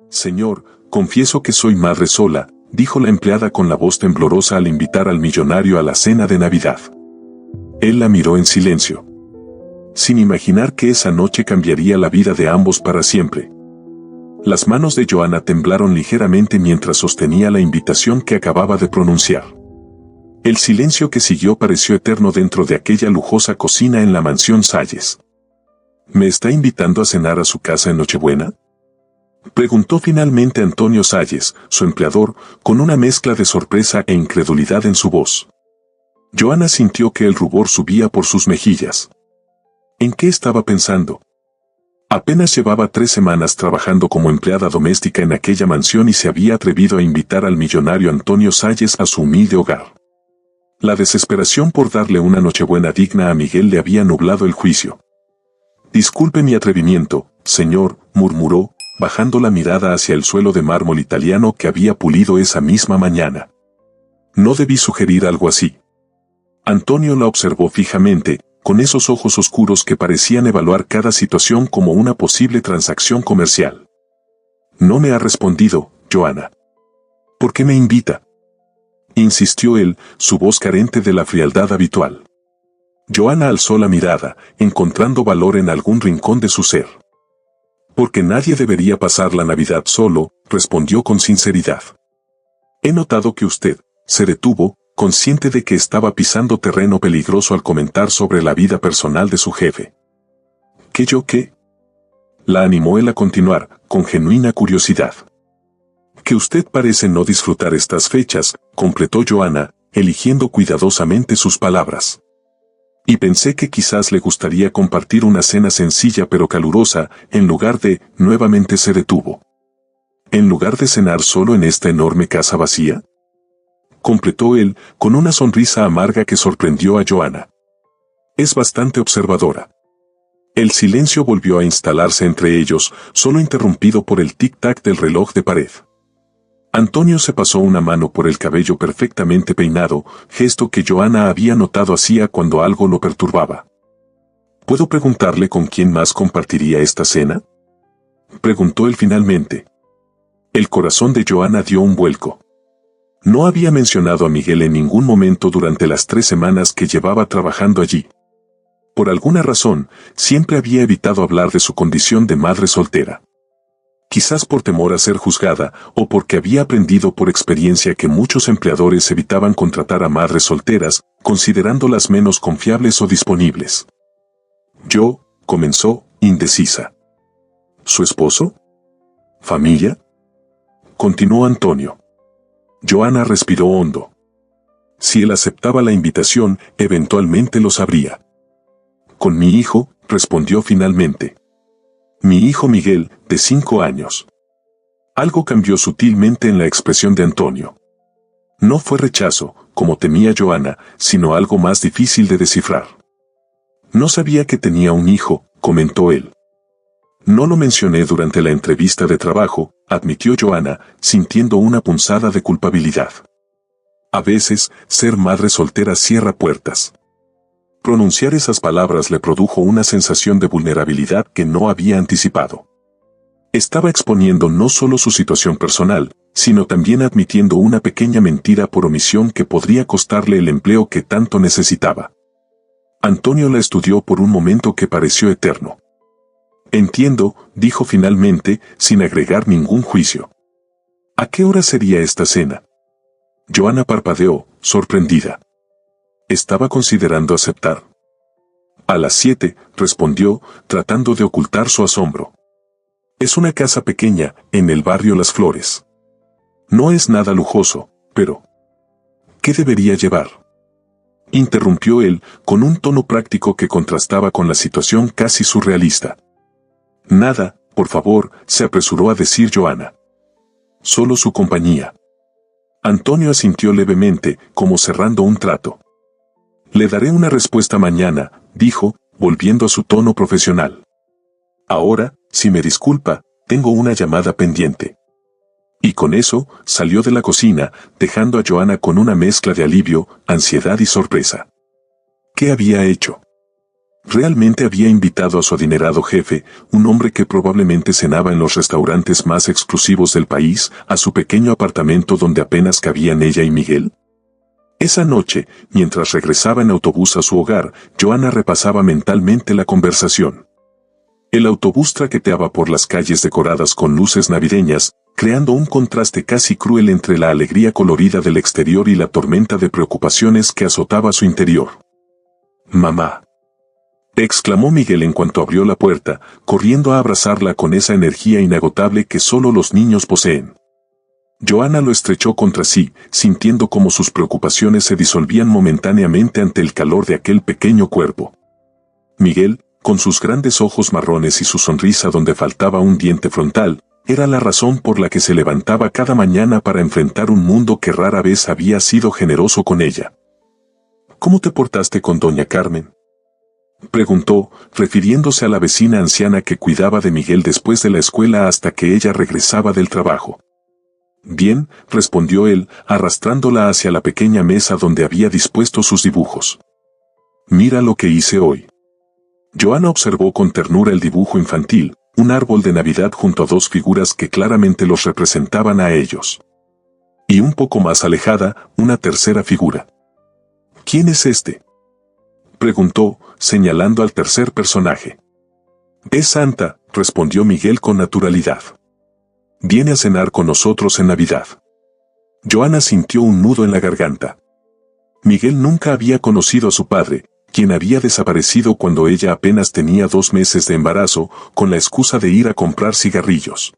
Señor, confieso que soy madre sola, dijo la empleada con la voz temblorosa al invitar al millonario a la cena de Navidad. Él la miró en silencio, sin imaginar que esa noche cambiaría la vida de ambos para siempre. Las manos de Joanna temblaron ligeramente mientras sostenía la invitación que acababa de pronunciar. El silencio que siguió pareció eterno dentro de aquella lujosa cocina en la mansión Salles. ¿Me está invitando a cenar a su casa en Nochebuena?, preguntó finalmente Antonio Salles, su empleador, con una mezcla de sorpresa e incredulidad en su voz. Joanna sintió que el rubor subía por sus mejillas. ¿En qué estaba pensando? Apenas llevaba 3 semanas trabajando como empleada doméstica en aquella mansión y se había atrevido a invitar al millonario Antonio Salles a su humilde hogar. La desesperación por darle una Nochebuena digna a Miguel le había nublado el juicio. «Disculpe mi atrevimiento, señor», murmuró, bajando la mirada hacia el suelo de mármol italiano que había pulido esa misma mañana. «No debí sugerir algo así». Antonio la observó fijamente, con esos ojos oscuros que parecían evaluar cada situación como una posible transacción comercial. «No me ha respondido, Joanna. ¿Por qué me invita?», insistió él, su voz carente de la frialdad habitual. Joanna alzó la mirada, encontrando valor en algún rincón de su ser. «Porque nadie debería pasar la Navidad solo», respondió con sinceridad. «He notado que usted se detuvo, consciente de que estaba pisando terreno peligroso al comentar sobre la vida personal de su jefe». «¿Qué yo qué?», la animó él a continuar, con genuina curiosidad. «Que usted parece no disfrutar estas fechas», completó Joanna, eligiendo cuidadosamente sus palabras. «Y pensé que quizás le gustaría compartir una cena sencilla pero calurosa, en lugar de», nuevamente se detuvo. «¿En lugar de cenar solo en esta enorme casa vacía?», completó él, con una sonrisa amarga que sorprendió a Joanna. «Es bastante observadora». El silencio volvió a instalarse entre ellos, solo interrumpido por el tic-tac del reloj de pared. Antonio se pasó una mano por el cabello perfectamente peinado, gesto que Joanna había notado hacía cuando algo lo perturbaba. «¿Puedo preguntarle con quién más compartiría esta cena?», preguntó él finalmente. El corazón de Joanna dio un vuelco. No había mencionado a Miguel en ningún momento durante las 3 semanas que llevaba trabajando allí. Por alguna razón, siempre había evitado hablar de su condición de madre soltera. Quizás por temor a ser juzgada, o porque había aprendido por experiencia que muchos empleadores evitaban contratar a madres solteras, considerándolas menos confiables o disponibles. «Yo», comenzó, indecisa. «¿Su esposo? ¿Familia?», continuó Antonio. Joanna respiró hondo. Si él aceptaba la invitación, eventualmente lo sabría. «Con mi hijo», respondió finalmente. «Mi hijo Miguel, de 5 años». Algo cambió sutilmente en la expresión de Antonio. No fue rechazo, como temía Joanna, sino algo más difícil de descifrar. «No sabía que tenía un hijo», comentó él. «No lo mencioné durante la entrevista de trabajo», admitió Joanna, sintiendo una punzada de culpabilidad. A veces, ser madre soltera cierra puertas. Pronunciar esas palabras le produjo una sensación de vulnerabilidad que no había anticipado. Estaba exponiendo no solo su situación personal, sino también admitiendo una pequeña mentira por omisión que podría costarle el empleo que tanto necesitaba. Antonio la estudió por un momento que pareció eterno. «Entiendo», dijo finalmente, sin agregar ningún juicio. «¿A qué hora sería esta cena?». Joanna parpadeó, sorprendida. Estaba considerando aceptar. «A las 7», respondió, tratando de ocultar su asombro. «Es una casa pequeña, en el barrio Las Flores. No es nada lujoso, pero... ¿qué debería llevar?», interrumpió él, con un tono práctico que contrastaba con la situación casi surrealista. «Nada, por favor», se apresuró a decir Joanna. «Solo su compañía». Antonio asintió levemente, como cerrando un trato. «Le daré una respuesta mañana», dijo, volviendo a su tono profesional. «Ahora, si me disculpa, tengo una llamada pendiente». Y con eso, salió de la cocina, dejando a Joanna con una mezcla de alivio, ansiedad y sorpresa. ¿Qué había hecho? Realmente había invitado a su adinerado jefe, un hombre que probablemente cenaba en los restaurantes más exclusivos del país, a su pequeño apartamento donde apenas cabían ella y Miguel. Esa noche, mientras regresaba en autobús a su hogar, Joana repasaba mentalmente la conversación. El autobús traqueteaba por las calles decoradas con luces navideñas, creando un contraste casi cruel entre la alegría colorida del exterior y la tormenta de preocupaciones que azotaba su interior. «Mamá», exclamó Miguel en cuanto abrió la puerta, corriendo a abrazarla con esa energía inagotable que solo los niños poseen. Joana lo estrechó contra sí, sintiendo cómo sus preocupaciones se disolvían momentáneamente ante el calor de aquel pequeño cuerpo. Miguel, con sus grandes ojos marrones y su sonrisa donde faltaba un diente frontal, era la razón por la que se levantaba cada mañana para enfrentar un mundo que rara vez había sido generoso con ella. «¿Cómo te portaste con doña Carmen?», preguntó, refiriéndose a la vecina anciana que cuidaba de Miguel después de la escuela hasta que ella regresaba del trabajo. «Bien», respondió él, arrastrándola hacia la pequeña mesa donde había dispuesto sus dibujos. «Mira lo que hice hoy». Joana observó con ternura el dibujo infantil, un árbol de Navidad junto a dos figuras que claramente los representaban a ellos. Y un poco más alejada, una tercera figura. «¿Quién es este?», preguntó, señalando al tercer personaje. «Es Santa», respondió Miguel con naturalidad. «Viene a cenar con nosotros en Navidad». Joana sintió un nudo en la garganta. Miguel nunca había conocido a su padre, quien había desaparecido cuando ella apenas tenía 2 meses de embarazo, con la excusa de ir a comprar cigarrillos.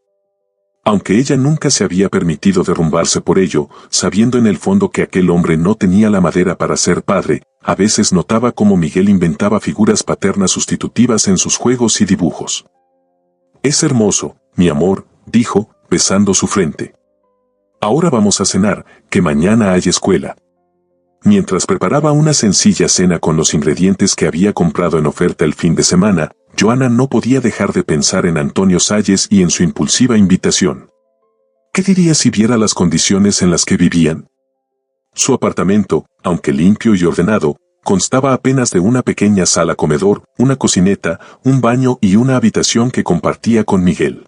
Aunque ella nunca se había permitido derrumbarse por ello, sabiendo en el fondo que aquel hombre no tenía la madera para ser padre, a veces notaba cómo Miguel inventaba figuras paternas sustitutivas en sus juegos y dibujos. «Es hermoso, mi amor», dijo, besando su frente. «Ahora vamos a cenar, que mañana hay escuela». Mientras preparaba una sencilla cena con los ingredientes que había comprado en oferta el fin de semana, Joana no podía dejar de pensar en Antonio Salles y en su impulsiva invitación. ¿Qué diría si viera las condiciones en las que vivían? Su apartamento, aunque limpio y ordenado, constaba apenas de una pequeña sala comedor, una cocineta, un baño y una habitación que compartía con Miguel.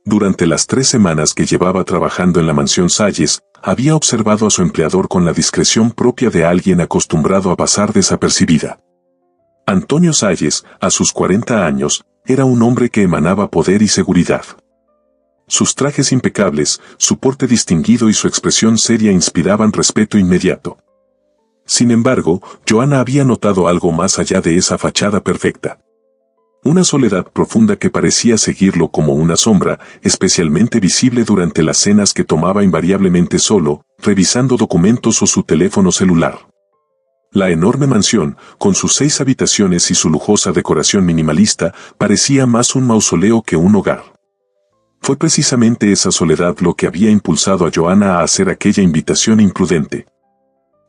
Durante las 3 semanas que llevaba trabajando en la mansión Salles, había observado a su empleador con la discreción propia de alguien acostumbrado a pasar desapercibida. Antonio Salles, a sus 40 años, era un hombre que emanaba poder y seguridad. Sus trajes impecables, su porte distinguido y su expresión seria inspiraban respeto inmediato. Sin embargo, Joana había notado algo más allá de esa fachada perfecta. Una soledad profunda que parecía seguirlo como una sombra, especialmente visible durante las cenas que tomaba invariablemente solo, revisando documentos o su teléfono celular. La enorme mansión, con sus 6 habitaciones y su lujosa decoración minimalista, parecía más un mausoleo que un hogar. Fue precisamente esa soledad lo que había impulsado a Joana a hacer aquella invitación imprudente.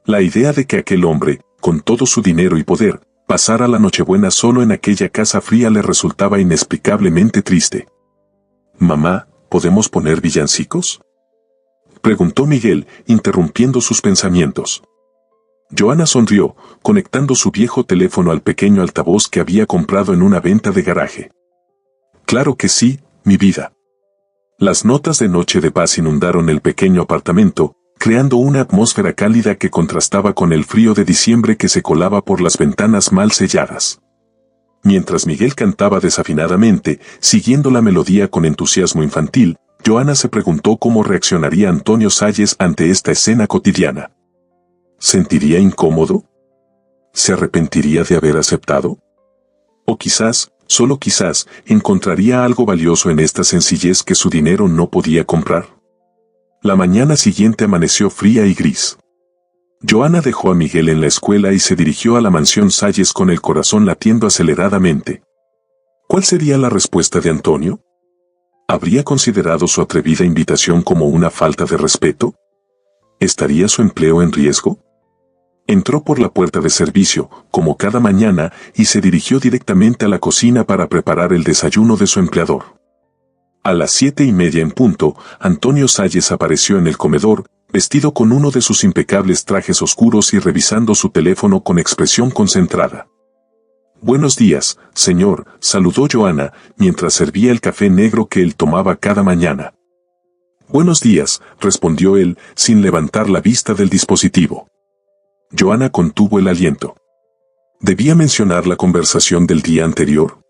La idea de que aquel hombre, con todo su dinero y poder, pasara la Nochebuena solo en aquella casa fría le resultaba inexplicablemente triste. «Mamá, ¿podemos poner villancicos?», preguntó Miguel, interrumpiendo sus pensamientos. Joana sonrió, conectando su viejo teléfono al pequeño altavoz que había comprado en una venta de garaje. «Claro que sí, mi vida». Las notas de Noche de Paz inundaron el pequeño apartamento, creando una atmósfera cálida que contrastaba con el frío de diciembre que se colaba por las ventanas mal selladas. Mientras Miguel cantaba desafinadamente, siguiendo la melodía con entusiasmo infantil, Joana se preguntó cómo reaccionaría Antonio Salles ante esta escena cotidiana. ¿Sentiría incómodo? ¿Se arrepentiría de haber aceptado? O quizás, solo quizás, encontraría algo valioso en esta sencillez que su dinero no podía comprar. La mañana siguiente amaneció fría y gris. Joana dejó a Miguel en la escuela y se dirigió a la mansión Salles con el corazón latiendo aceleradamente. ¿Cuál sería la respuesta de Antonio? ¿Habría considerado su atrevida invitación como una falta de respeto? ¿Estaría su empleo en riesgo? Entró por la puerta de servicio, como cada mañana, y se dirigió directamente a la cocina para preparar el desayuno de su empleador. A las 7:30 en punto, Antonio Salles apareció en el comedor, vestido con uno de sus impecables trajes oscuros y revisando su teléfono con expresión concentrada. Buenos días, señor, saludó Joanna, mientras servía el café negro que él tomaba cada mañana. Buenos días, respondió él, sin levantar la vista del dispositivo. Joanna contuvo el aliento. ¿Debía mencionar la conversación del día anterior?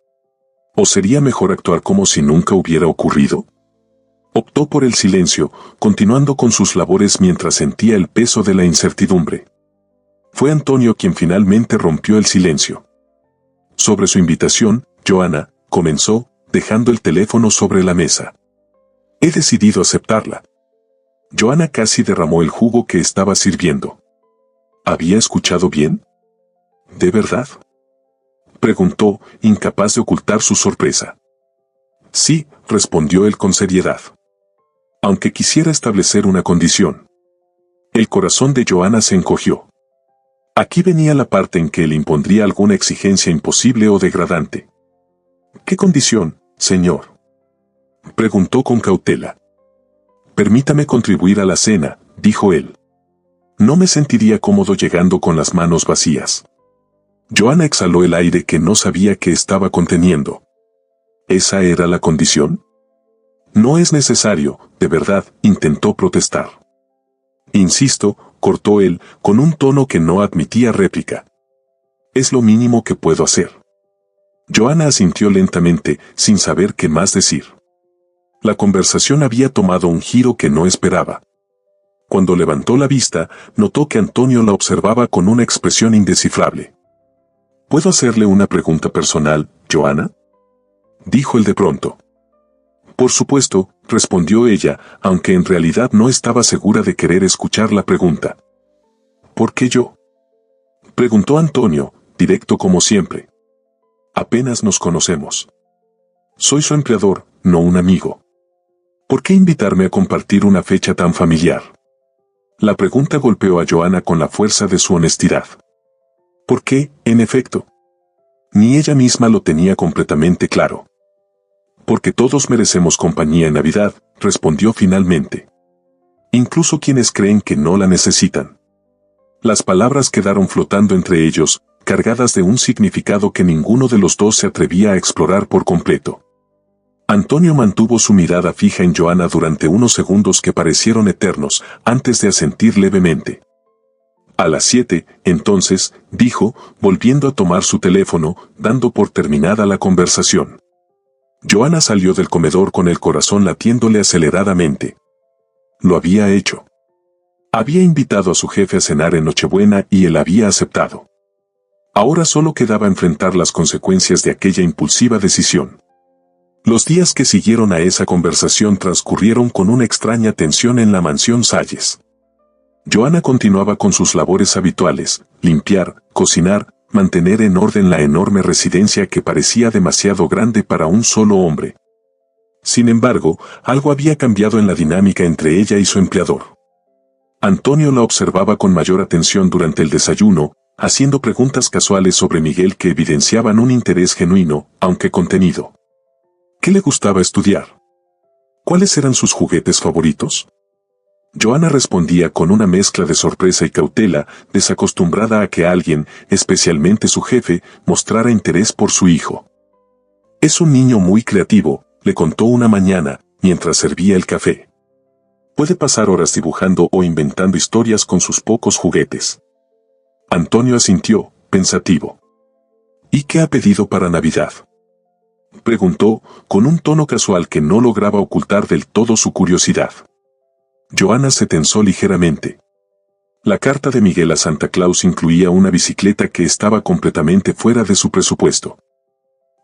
¿O sería mejor actuar como si nunca hubiera ocurrido? Optó por el silencio, continuando con sus labores mientras sentía el peso de la incertidumbre. Fue Antonio quien finalmente rompió el silencio. Sobre su invitación, Joanna comenzó, dejando el teléfono sobre la mesa. He decidido aceptarla. Joanna casi derramó el jugo que estaba sirviendo. ¿Había escuchado bien? ¿De verdad? Preguntó, incapaz de ocultar su sorpresa. Sí, respondió él con seriedad. Aunque quisiera establecer una condición. El corazón de Joanna se encogió. Aquí venía la parte en que le impondría alguna exigencia imposible o degradante. ¿Qué condición, señor? Preguntó con cautela. Permítame contribuir a la cena, dijo él. No me sentiría cómodo llegando con las manos vacías. Joanna exhaló el aire que no sabía que estaba conteniendo. ¿Esa era la condición? No es necesario, de verdad, intentó protestar. Insisto, cortó él, con un tono que no admitía réplica. Es lo mínimo que puedo hacer. Joanna asintió lentamente, sin saber qué más decir. La conversación había tomado un giro que no esperaba. Cuando levantó la vista, notó que Antonio la observaba con una expresión indescifrable. ¿Puedo hacerle una pregunta personal, Joanna? Dijo él de pronto. Por supuesto, respondió ella, aunque en realidad no estaba segura de querer escuchar la pregunta. ¿Por qué yo? Preguntó Antonio, directo como siempre. Apenas nos conocemos. Soy su empleador, no un amigo. ¿Por qué invitarme a compartir una fecha tan familiar? La pregunta golpeó a Joanna con la fuerza de su honestidad. ¿Por qué, en efecto? Ni ella misma lo tenía completamente claro. Porque todos merecemos compañía en Navidad, respondió finalmente. Incluso quienes creen que no la necesitan. Las palabras quedaron flotando entre ellos, cargadas de un significado que ninguno de los dos se atrevía a explorar por completo. Antonio mantuvo su mirada fija en Joanna durante unos segundos que parecieron eternos, antes de asentir levemente. A las 7, entonces, dijo, volviendo a tomar su teléfono, dando por terminada la conversación. Joanna salió del comedor con el corazón latiéndole aceleradamente. Lo había hecho. Había invitado a su jefe a cenar en Nochebuena y él había aceptado. Ahora solo quedaba enfrentar las consecuencias de aquella impulsiva decisión. Los días que siguieron a esa conversación transcurrieron con una extraña tensión en la mansión Salles. Joanna continuaba con sus labores habituales, limpiar, cocinar, mantener en orden la enorme residencia que parecía demasiado grande para un solo hombre. Sin embargo, algo había cambiado en la dinámica entre ella y su empleador. Antonio la observaba con mayor atención durante el desayuno, haciendo preguntas casuales sobre Miguel que evidenciaban un interés genuino, aunque contenido. ¿Qué le gustaba estudiar? ¿Cuáles eran sus juguetes favoritos? Joanna respondía con una mezcla de sorpresa y cautela, desacostumbrada a que alguien, especialmente su jefe, mostrara interés por su hijo. Es un niño muy creativo, le contó una mañana, mientras servía el café. Puede pasar horas dibujando o inventando historias con sus pocos juguetes. Antonio asintió, pensativo. ¿Y qué ha pedido para Navidad? Preguntó, con un tono casual que no lograba ocultar del todo su curiosidad. Joanna se tensó ligeramente. La carta de Miguel a Santa Claus incluía una bicicleta que estaba completamente fuera de su presupuesto.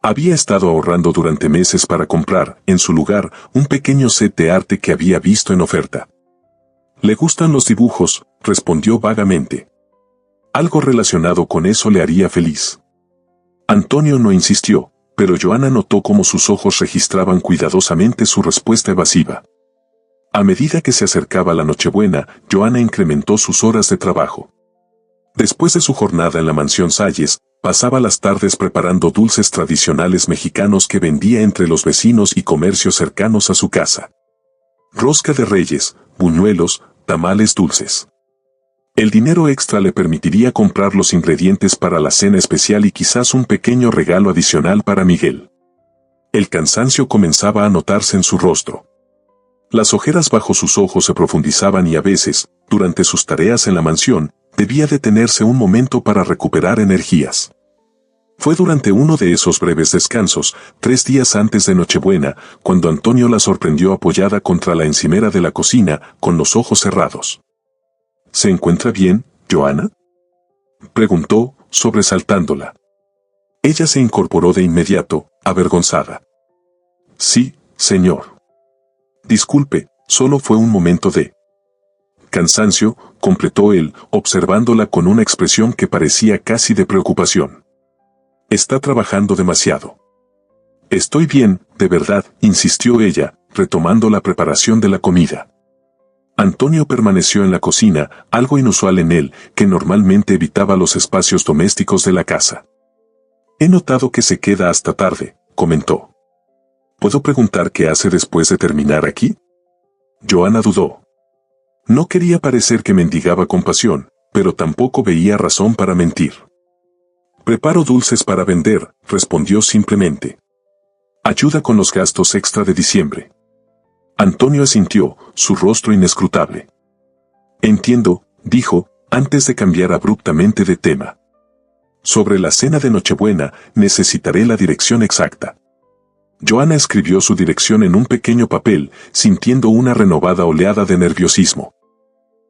Había estado ahorrando durante meses para comprar, en su lugar, un pequeño set de arte que había visto en oferta. «Le gustan los dibujos», respondió vagamente. Algo relacionado con eso le haría feliz. Antonio no insistió, pero Joanna notó cómo sus ojos registraban cuidadosamente su respuesta evasiva. A medida que se acercaba la Nochebuena, Joanna incrementó sus horas de trabajo. Después de su jornada en la mansión Salles, pasaba las tardes preparando dulces tradicionales mexicanos que vendía entre los vecinos y comercios cercanos a su casa. Rosca de reyes, buñuelos, tamales dulces. El dinero extra le permitiría comprar los ingredientes para la cena especial y quizás un pequeño regalo adicional para Miguel. El cansancio comenzaba a notarse en su rostro. Las ojeras bajo sus ojos se profundizaban y a veces, durante sus tareas en la mansión, debía detenerse un momento para recuperar energías. Fue durante uno de esos breves descansos, 3 días antes de Nochebuena, cuando Antonio la sorprendió apoyada contra la encimera de la cocina, con los ojos cerrados. ¿Se encuentra bien, Joana?, preguntó, sobresaltándola. Ella se incorporó de inmediato, avergonzada. Sí, señor. Disculpe, solo fue un momento de cansancio, completó él, observándola con una expresión que parecía casi de preocupación. Está trabajando demasiado. Estoy bien, de verdad, insistió ella, retomando la preparación de la comida. Antonio permaneció en la cocina, algo inusual en él, que normalmente evitaba los espacios domésticos de la casa. He notado que se queda hasta tarde, comentó. ¿Puedo preguntar qué hace después de terminar aquí? Joana dudó. No quería parecer que mendigaba compasión, pero tampoco veía razón para mentir. Preparo dulces para vender, respondió simplemente. Ayuda con los gastos extra de diciembre. Antonio asintió, su rostro inescrutable. Entiendo, dijo, antes de cambiar abruptamente de tema. Sobre la cena de Nochebuena, necesitaré la dirección exacta. Joana escribió su dirección en un pequeño papel, sintiendo una renovada oleada de nerviosismo.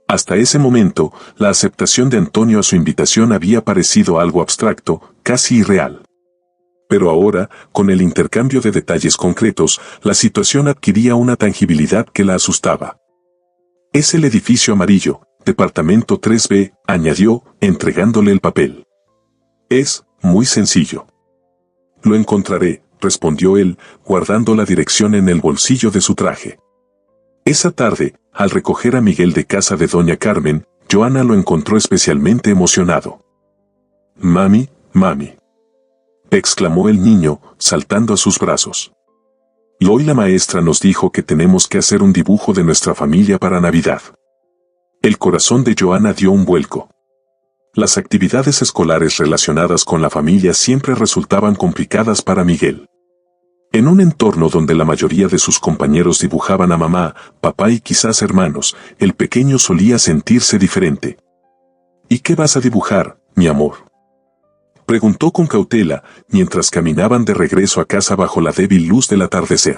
Hasta ese momento, la aceptación de Antonio a su invitación había parecido algo abstracto, casi irreal. Pero ahora, con el intercambio de detalles concretos, la situación adquiría una tangibilidad que la asustaba. Es el edificio amarillo, departamento 3B, añadió, entregándole el papel. Es muy sencillo. Lo encontraré, respondió él, guardando la dirección en el bolsillo de su traje. Esa tarde, al recoger a Miguel de casa de doña Carmen, Joana lo encontró especialmente emocionado. «Mami, mami», exclamó el niño, saltando a sus brazos. «Y hoy la maestra nos dijo que tenemos que hacer un dibujo de nuestra familia para Navidad». El corazón de Joana dio un vuelco. Las actividades escolares relacionadas con la familia siempre resultaban complicadas para Miguel. En un entorno donde la mayoría de sus compañeros dibujaban a mamá, papá y quizás hermanos, el pequeño solía sentirse diferente. «¿Y qué vas a dibujar, mi amor?», preguntó con cautela, mientras caminaban de regreso a casa bajo la débil luz del atardecer.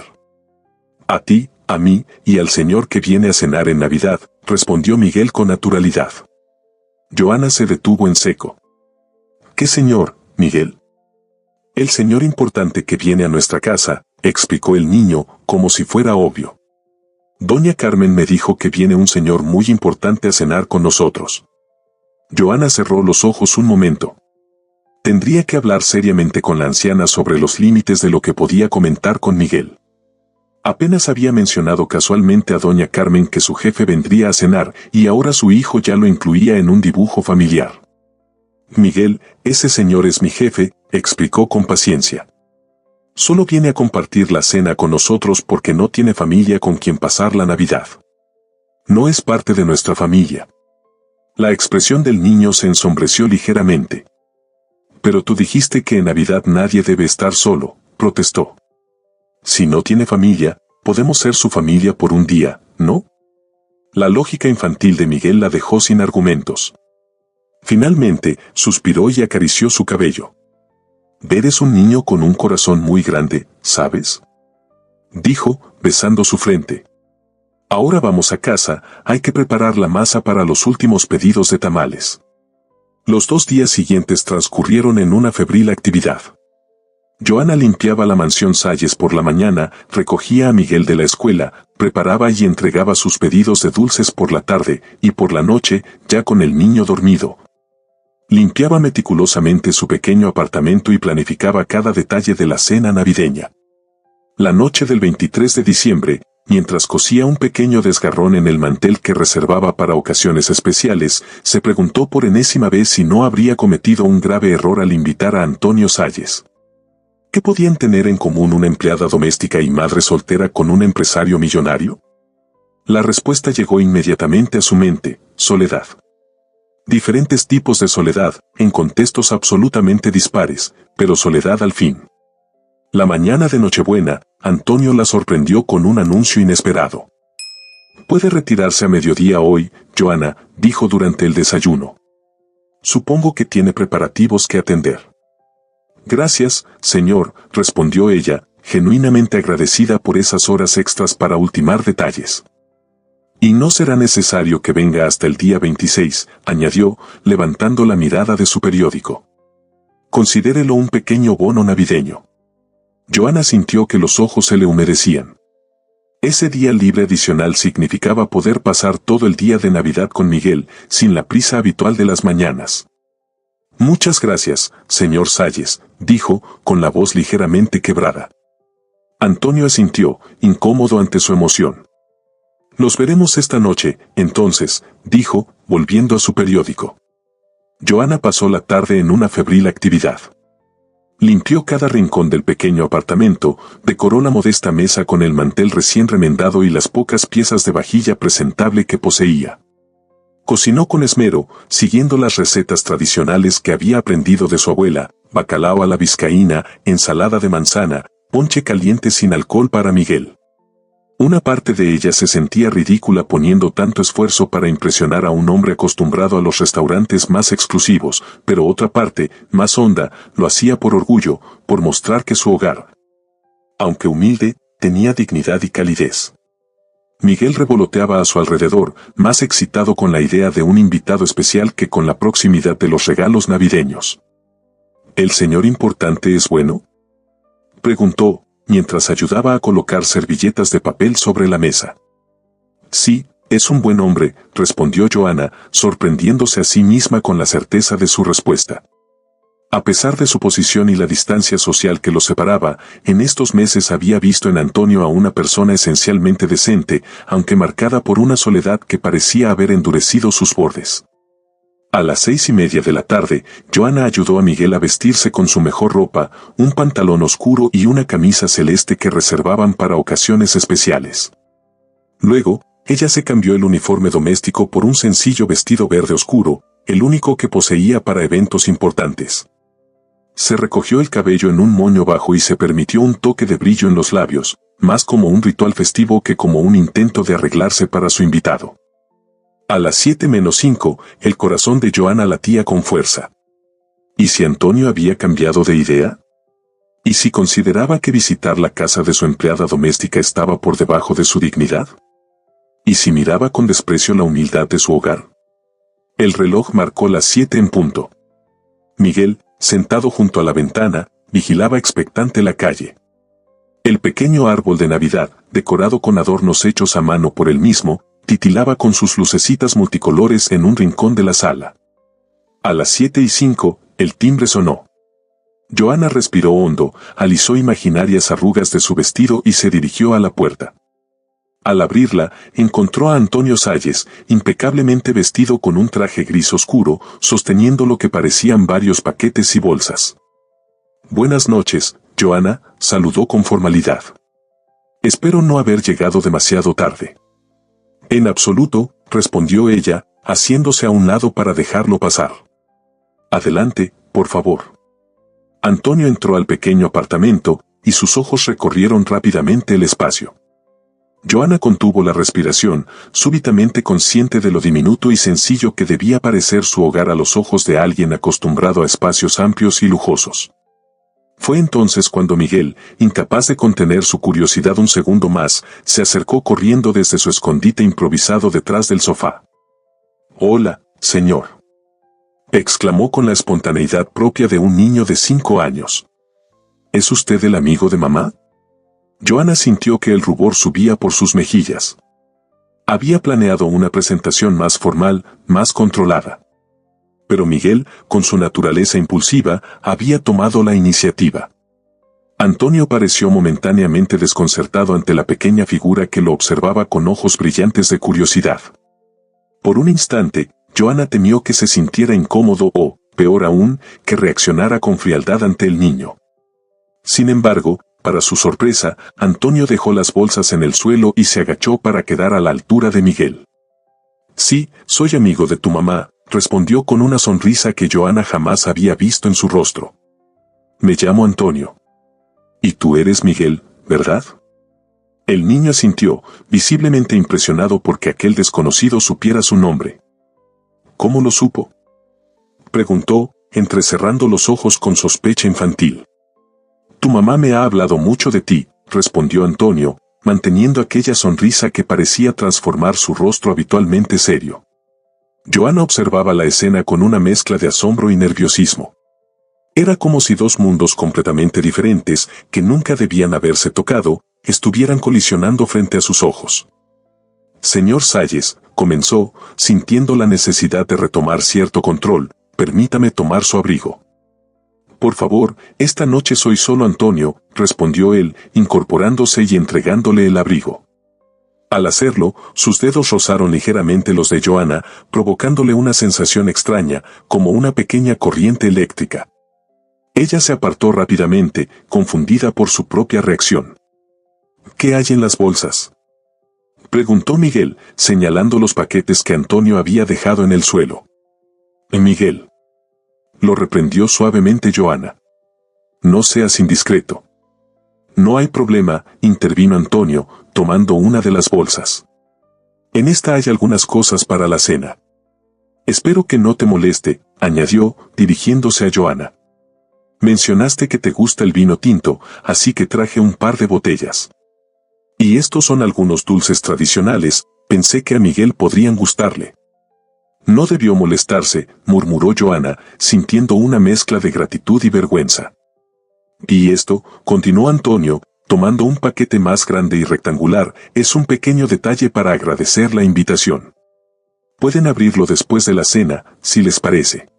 «A ti, a mí, y al señor que viene a cenar en Navidad», respondió Miguel con naturalidad. Joana se detuvo en seco. «¿Qué señor, Miguel?». «El señor importante que viene a nuestra casa», explicó el niño, como si fuera obvio. «Doña Carmen me dijo que viene un señor muy importante a cenar con nosotros». Joana cerró los ojos un momento. Tendría que hablar seriamente con la anciana sobre los límites de lo que podía comentar con Miguel. Apenas había mencionado casualmente a doña Carmen que su jefe vendría a cenar, y ahora su hijo ya lo incluía en un dibujo familiar. «Miguel, ese señor es mi jefe», explicó con paciencia. «Solo viene a compartir la cena con nosotros porque no tiene familia con quien pasar la Navidad. No es parte de nuestra familia». La expresión del niño se ensombreció ligeramente. «Pero tú dijiste que en Navidad nadie debe estar solo», protestó. «Si no tiene familia, podemos ser su familia por un día, ¿no?». La lógica infantil de Miguel la dejó sin argumentos. Finalmente, suspiró y acarició su cabello. «Eres un niño con un corazón muy grande, ¿sabes?», dijo, besando su frente. «Ahora vamos a casa, hay que preparar la masa para los últimos pedidos de tamales». Los 2 días siguientes transcurrieron en una febril actividad. Joana limpiaba la mansión Salles por la mañana, recogía a Miguel de la escuela, preparaba y entregaba sus pedidos de dulces por la tarde, y por la noche, ya con el niño dormido, limpiaba meticulosamente su pequeño apartamento y planificaba cada detalle de la cena navideña. La noche del 23 de diciembre, mientras cosía un pequeño desgarrón en el mantel que reservaba para ocasiones especiales, se preguntó por enésima vez si no habría cometido un grave error al invitar a Antonio Salles. ¿Qué podían tener en común una empleada doméstica y madre soltera con un empresario millonario? La respuesta llegó inmediatamente a su mente: soledad. Diferentes tipos de soledad, en contextos absolutamente dispares, pero soledad al fin. La mañana de Nochebuena, Antonio la sorprendió con un anuncio inesperado. «Puede retirarse a mediodía hoy, Joana», dijo durante el desayuno. «Supongo que tiene preparativos que atender». «Gracias, señor», respondió ella, genuinamente agradecida por esas horas extras para ultimar detalles. «Y no será necesario que venga hasta el día 26», añadió, levantando la mirada de su periódico. «Considérelo un pequeño bono navideño». Joana sintió que los ojos se le humedecían. Ese día libre adicional significaba poder pasar todo el día de Navidad con Miguel, sin la prisa habitual de las mañanas. «Muchas gracias, señor Salles», dijo, con la voz ligeramente quebrada. Antonio asintió, incómodo ante su emoción. «Los veremos esta noche, entonces», dijo, volviendo a su periódico. Joana pasó la tarde en una febril actividad. Limpió cada rincón del pequeño apartamento, decoró la modesta mesa con el mantel recién remendado y las pocas piezas de vajilla presentable que poseía. Cocinó con esmero, siguiendo las recetas tradicionales que había aprendido de su abuela: bacalao a la vizcaína, ensalada de manzana, ponche caliente sin alcohol para Miguel. Una parte de ella se sentía ridícula poniendo tanto esfuerzo para impresionar a un hombre acostumbrado a los restaurantes más exclusivos, pero otra parte, más honda, lo hacía por orgullo, por mostrar que su hogar, aunque humilde, tenía dignidad y calidez. Miguel revoloteaba a su alrededor, más excitado con la idea de un invitado especial que con la proximidad de los regalos navideños. ¿El señor importante es bueno?, preguntó, mientras ayudaba a colocar servilletas de papel sobre la mesa. «Sí, es un buen hombre», respondió Joana, sorprendiéndose a sí misma con la certeza de su respuesta. A pesar de su posición y la distancia social que los separaba, en estos meses había visto en Antonio a una persona esencialmente decente, aunque marcada por una soledad que parecía haber endurecido sus bordes. A las 6:30 de la tarde, Joana ayudó a Miguel a vestirse con su mejor ropa, un pantalón oscuro y una camisa celeste que reservaban para ocasiones especiales. Luego, ella se cambió el uniforme doméstico por un sencillo vestido verde oscuro, el único que poseía para eventos importantes. Se recogió el cabello en un moño bajo y se permitió un toque de brillo en los labios, más como un ritual festivo que como un intento de arreglarse para su invitado. A las 7:05, el corazón de Joana latía con fuerza. ¿Y si Antonio había cambiado de idea? ¿Y si consideraba que visitar la casa de su empleada doméstica estaba por debajo de su dignidad? ¿Y si miraba con desprecio la humildad de su hogar? El reloj marcó las 7 en punto. Miguel, sentado junto a la ventana, vigilaba expectante la calle. El pequeño árbol de Navidad, decorado con adornos hechos a mano por él mismo, titilaba con sus lucecitas multicolores en un rincón de la sala. A las 7:05, el timbre sonó. Joana respiró hondo, alisó imaginarias arrugas de su vestido y se dirigió a la puerta. Al abrirla, encontró a Antonio Salles, impecablemente vestido con un traje gris oscuro, sosteniendo lo que parecían varios paquetes y bolsas. «Buenas noches, Joana», saludó con formalidad. «Espero no haber llegado demasiado tarde». «En absoluto», respondió ella, haciéndose a un lado para dejarlo pasar. «Adelante, por favor». Antonio entró al pequeño apartamento, y sus ojos recorrieron rápidamente el espacio. Joana contuvo la respiración, súbitamente consciente de lo diminuto y sencillo que debía parecer su hogar a los ojos de alguien acostumbrado a espacios amplios y lujosos. Fue entonces cuando Miguel, incapaz de contener su curiosidad un segundo más, se acercó corriendo desde su escondite improvisado detrás del sofá. «Hola, señor», exclamó con la espontaneidad propia de un niño de 5 años. «¿Es usted el amigo de mamá?». Joana sintió que el rubor subía por sus mejillas. Había planeado una presentación más formal, más controlada. Pero Miguel, con su naturaleza impulsiva, había tomado la iniciativa. Antonio pareció momentáneamente desconcertado ante la pequeña figura que lo observaba con ojos brillantes de curiosidad. Por un instante, Joana temió que se sintiera incómodo o, peor aún, que reaccionara con frialdad ante el niño. Sin embargo, para su sorpresa, Antonio dejó las bolsas en el suelo y se agachó para quedar a la altura de Miguel. «Sí, soy amigo de tu mamá», respondió con una sonrisa que Joana jamás había visto en su rostro. Me llamo Antonio. Y tú eres Miguel, ¿verdad? El niño asintió, visiblemente impresionado porque aquel desconocido supiera su nombre. ¿Cómo lo supo?, preguntó, entrecerrando los ojos con sospecha infantil. Tu mamá me ha hablado mucho de ti, respondió Antonio, manteniendo aquella sonrisa que parecía transformar su rostro habitualmente serio. Joana observaba la escena con una mezcla de asombro y nerviosismo. Era como si dos mundos completamente diferentes, que nunca debían haberse tocado, estuvieran colisionando frente a sus ojos. Señor Salles, comenzó, sintiendo la necesidad de retomar cierto control, permítame tomar su abrigo. Por favor, esta noche soy solo Antonio, respondió él, incorporándose y entregándole el abrigo. Al hacerlo, sus dedos rozaron ligeramente los de Joana, provocándole una sensación extraña, como una pequeña corriente eléctrica. Ella se apartó rápidamente, confundida por su propia reacción. ¿Qué hay en las bolsas?, preguntó Miguel, señalando los paquetes que Antonio había dejado en el suelo. Miguel, lo reprendió suavemente Joana. No seas indiscreto. No hay problema, intervino Antonio, tomando una de las bolsas. En esta hay algunas cosas para la cena. Espero que no te moleste, añadió, dirigiéndose a Joana. Mencionaste que te gusta el vino tinto, así que traje un par de botellas. Y estos son algunos dulces tradicionales, pensé que a Miguel podrían gustarle. No debió molestarse, murmuró Joana, sintiendo una mezcla de gratitud y vergüenza. Y esto, continuó Antonio, tomando un paquete más grande y rectangular, es un pequeño detalle para agradecer la invitación. Pueden abrirlo después de la cena, si les parece.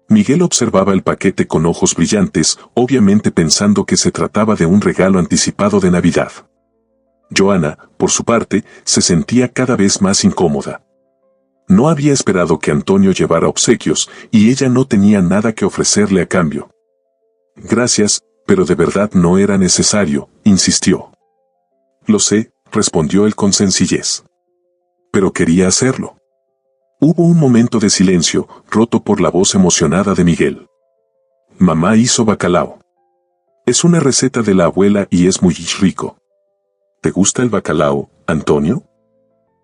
Miguel observaba el paquete con ojos brillantes, obviamente pensando que se trataba de un regalo anticipado de Navidad. Joana, por su parte, se sentía cada vez más incómoda. No había esperado que Antonio llevara obsequios, y ella no tenía nada que ofrecerle a cambio. Gracias, pero de verdad no era necesario, insistió. Lo sé, respondió él con sencillez. Pero quería hacerlo. Hubo un momento de silencio, roto por la voz emocionada de Miguel. Mamá hizo bacalao. Es una receta de la abuela y es muy rico. ¿Te gusta el bacalao, Antonio?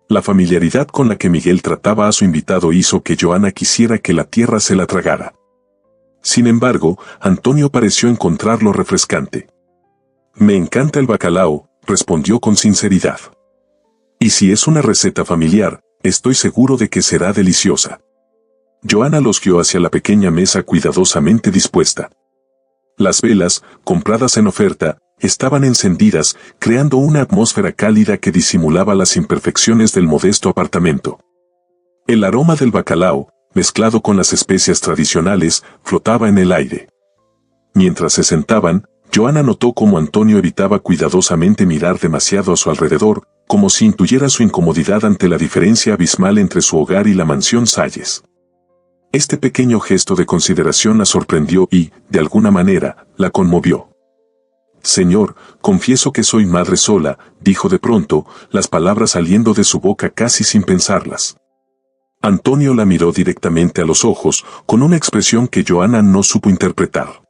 La familiaridad con la que Miguel trataba a su invitado hizo que Joana quisiera que la tierra se la tragara. Sin embargo, Antonio pareció encontrarlo refrescante. Me encanta el bacalao, respondió con sinceridad. Y si es una receta familiar, estoy seguro de que será deliciosa. Joana los guió hacia la pequeña mesa cuidadosamente dispuesta. Las velas, compradas en oferta, estaban encendidas, creando una atmósfera cálida que disimulaba las imperfecciones del modesto apartamento. El aroma del bacalao, mezclado con las especias tradicionales, flotaba en el aire. Mientras se sentaban, Joana notó cómo Antonio evitaba cuidadosamente mirar demasiado a su alrededor, como si intuyera su incomodidad ante la diferencia abismal entre su hogar y la mansión Salles. Este pequeño gesto de consideración la sorprendió y, de alguna manera, la conmovió. Señor, confieso que soy madre sola, dijo de pronto, las palabras saliendo de su boca casi sin pensarlas. Antonio la miró directamente a los ojos, con una expresión que Joana no supo interpretar.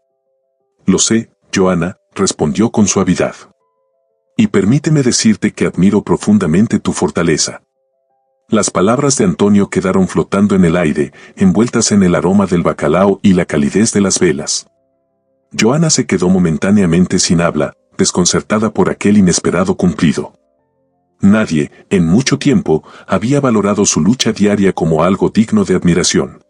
Lo sé, Joana, respondió con suavidad. Y permíteme decirte que admiro profundamente tu fortaleza. Las palabras de Antonio quedaron flotando en el aire, envueltas en el aroma del bacalao y la calidez de las velas. Joana se quedó momentáneamente sin habla, desconcertada por aquel inesperado cumplido. Nadie, en mucho tiempo, había valorado su lucha diaria como algo digno de admiración.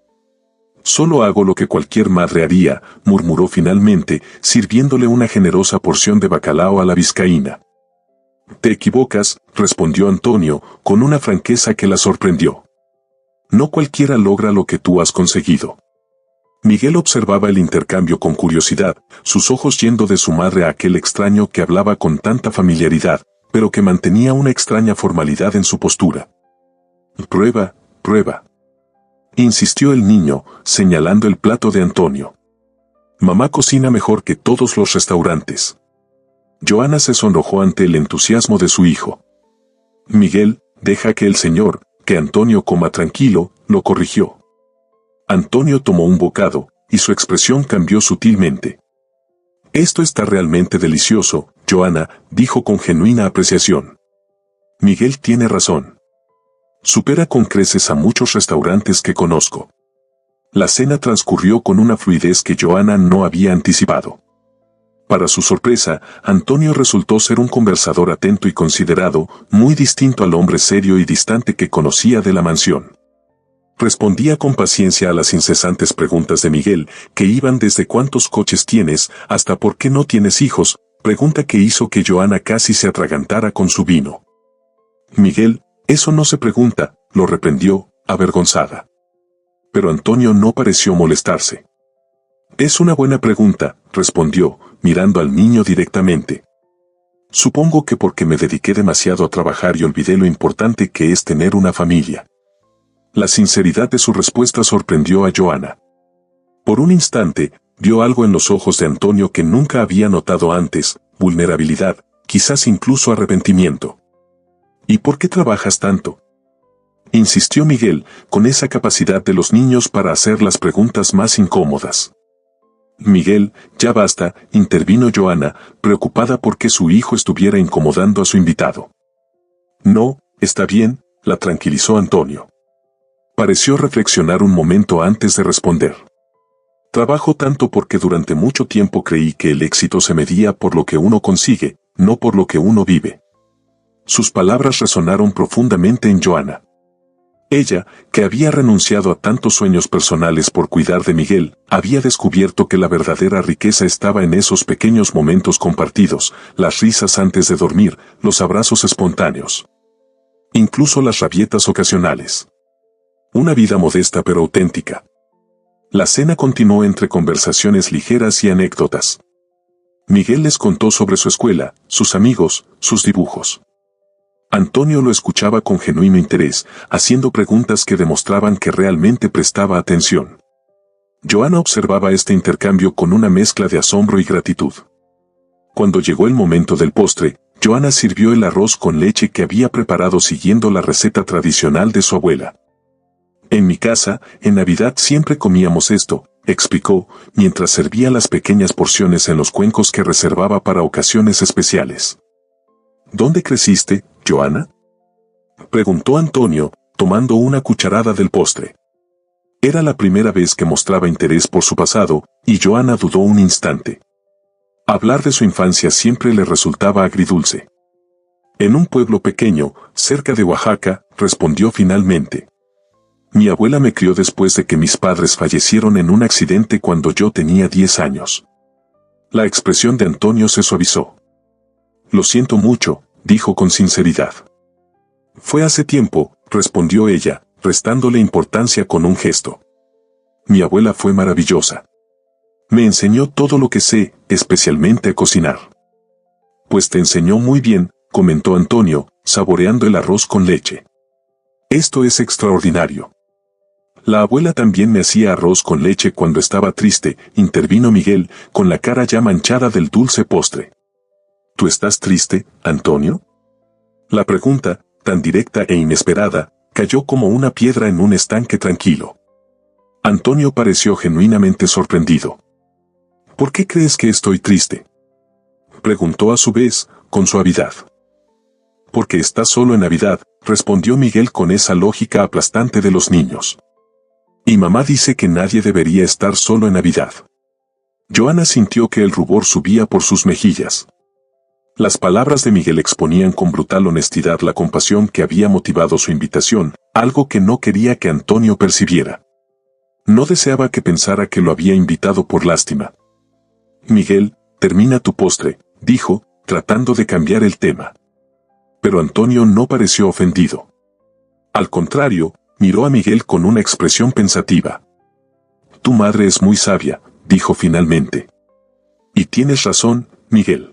Solo hago lo que cualquier madre haría, murmuró finalmente, sirviéndole una generosa porción de bacalao a la vizcaína. Te equivocas, respondió Antonio, con una franqueza que la sorprendió. No cualquiera logra lo que tú has conseguido. Miguel observaba el intercambio con curiosidad, sus ojos yendo de su madre a aquel extraño que hablaba con tanta familiaridad, pero que mantenía una extraña formalidad en su postura. Prueba, prueba. Insistió el niño, señalando el plato de Antonio. Mamá cocina mejor que todos los restaurantes. Joana se sonrojó ante el entusiasmo de su hijo. Miguel, deja que el señor, que Antonio coma tranquilo, lo corrigió. Antonio tomó un bocado, y su expresión cambió sutilmente. Esto está realmente delicioso, Joana, dijo con genuina apreciación. Miguel tiene razón. Supera con creces a muchos restaurantes que conozco. La cena transcurrió con una fluidez que Joana no había anticipado. Para su sorpresa, Antonio resultó ser un conversador atento y considerado, muy distinto al hombre serio y distante que conocía de la mansión. Respondía con paciencia a las incesantes preguntas de Miguel, que iban desde cuántos coches tienes hasta por qué no tienes hijos, pregunta que hizo que Joana casi se atragantara con su vino. Miguel, eso no se pregunta, lo reprendió, avergonzada. Pero Antonio no pareció molestarse. Es una buena pregunta, respondió, mirando al niño directamente. Supongo que porque me dediqué demasiado a trabajar y olvidé lo importante que es tener una familia. La sinceridad de su respuesta sorprendió a Joana. Por un instante, vio algo en los ojos de Antonio que nunca había notado antes, vulnerabilidad, quizás incluso arrepentimiento. ¿Y por qué trabajas tanto?, insistió Miguel, con esa capacidad de los niños para hacer las preguntas más incómodas. Miguel, ya basta, intervino Joana, preocupada porque su hijo estuviera incomodando a su invitado. No, está bien, la tranquilizó Antonio. Pareció reflexionar un momento antes de responder. Trabajo tanto porque durante mucho tiempo creí que el éxito se medía por lo que uno consigue, no por lo que uno vive. Sus palabras resonaron profundamente en Joana. Ella, que había renunciado a tantos sueños personales por cuidar de Miguel, había descubierto que la verdadera riqueza estaba en esos pequeños momentos compartidos, las risas antes de dormir, los abrazos espontáneos. Incluso las rabietas ocasionales. Una vida modesta pero auténtica. La cena continuó entre conversaciones ligeras y anécdotas. Miguel les contó sobre su escuela, sus amigos, sus dibujos. Antonio lo escuchaba con genuino interés, haciendo preguntas que demostraban que realmente prestaba atención. Joana observaba este intercambio con una mezcla de asombro y gratitud. Cuando llegó el momento del postre, Joana sirvió el arroz con leche que había preparado siguiendo la receta tradicional de su abuela. En mi casa, en Navidad siempre comíamos esto, explicó, mientras servía las pequeñas porciones en los cuencos que reservaba para ocasiones especiales. ¿Dónde creciste, Joana?, preguntó Antonio, tomando una cucharada del postre. Era la primera vez que mostraba interés por su pasado, y Joana dudó un instante. Hablar de su infancia siempre le resultaba agridulce. En un pueblo pequeño, cerca de Oaxaca, respondió finalmente. Mi abuela me crió después de que mis padres fallecieron en un accidente cuando yo tenía 10 años. La expresión de Antonio se suavizó. Lo siento mucho, dijo con sinceridad. Fue hace tiempo, respondió ella, restándole importancia con un gesto. Mi abuela fue maravillosa. Me enseñó todo lo que sé, especialmente a cocinar. Pues te enseñó muy bien, comentó Antonio, saboreando el arroz con leche. Esto es extraordinario. La abuela también me hacía arroz con leche cuando estaba triste, intervino Miguel, con la cara ya manchada del dulce postre. ¿Tú estás triste, Antonio? La pregunta, tan directa e inesperada, cayó como una piedra en un estanque tranquilo. Antonio pareció genuinamente sorprendido. ¿Por qué crees que estoy triste?, preguntó a su vez, con suavidad. Porque estás solo en Navidad, respondió Miguel con esa lógica aplastante de los niños. Y mamá dice que nadie debería estar solo en Navidad. Joana sintió que el rubor subía por sus mejillas. Las palabras de Miguel exponían con brutal honestidad la compasión que había motivado su invitación, algo que no quería que Antonio percibiera. No deseaba que pensara que lo había invitado por lástima. Miguel, termina tu postre, dijo, tratando de cambiar el tema. Pero Antonio no pareció ofendido. Al contrario, miró a Miguel con una expresión pensativa. Tu madre es muy sabia, dijo finalmente. Y tienes razón, Miguel.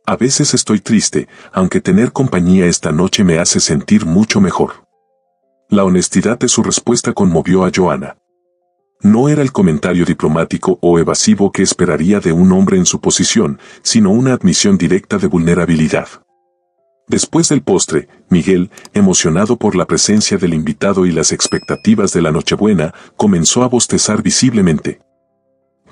A veces estoy triste, aunque tener compañía esta noche me hace sentir mucho mejor. La honestidad de su respuesta conmovió a Joana. No era el comentario diplomático o evasivo que esperaría de un hombre en su posición, sino una admisión directa de vulnerabilidad. Después del postre, Miguel, emocionado por la presencia del invitado y las expectativas de la Nochebuena, comenzó a bostezar visiblemente.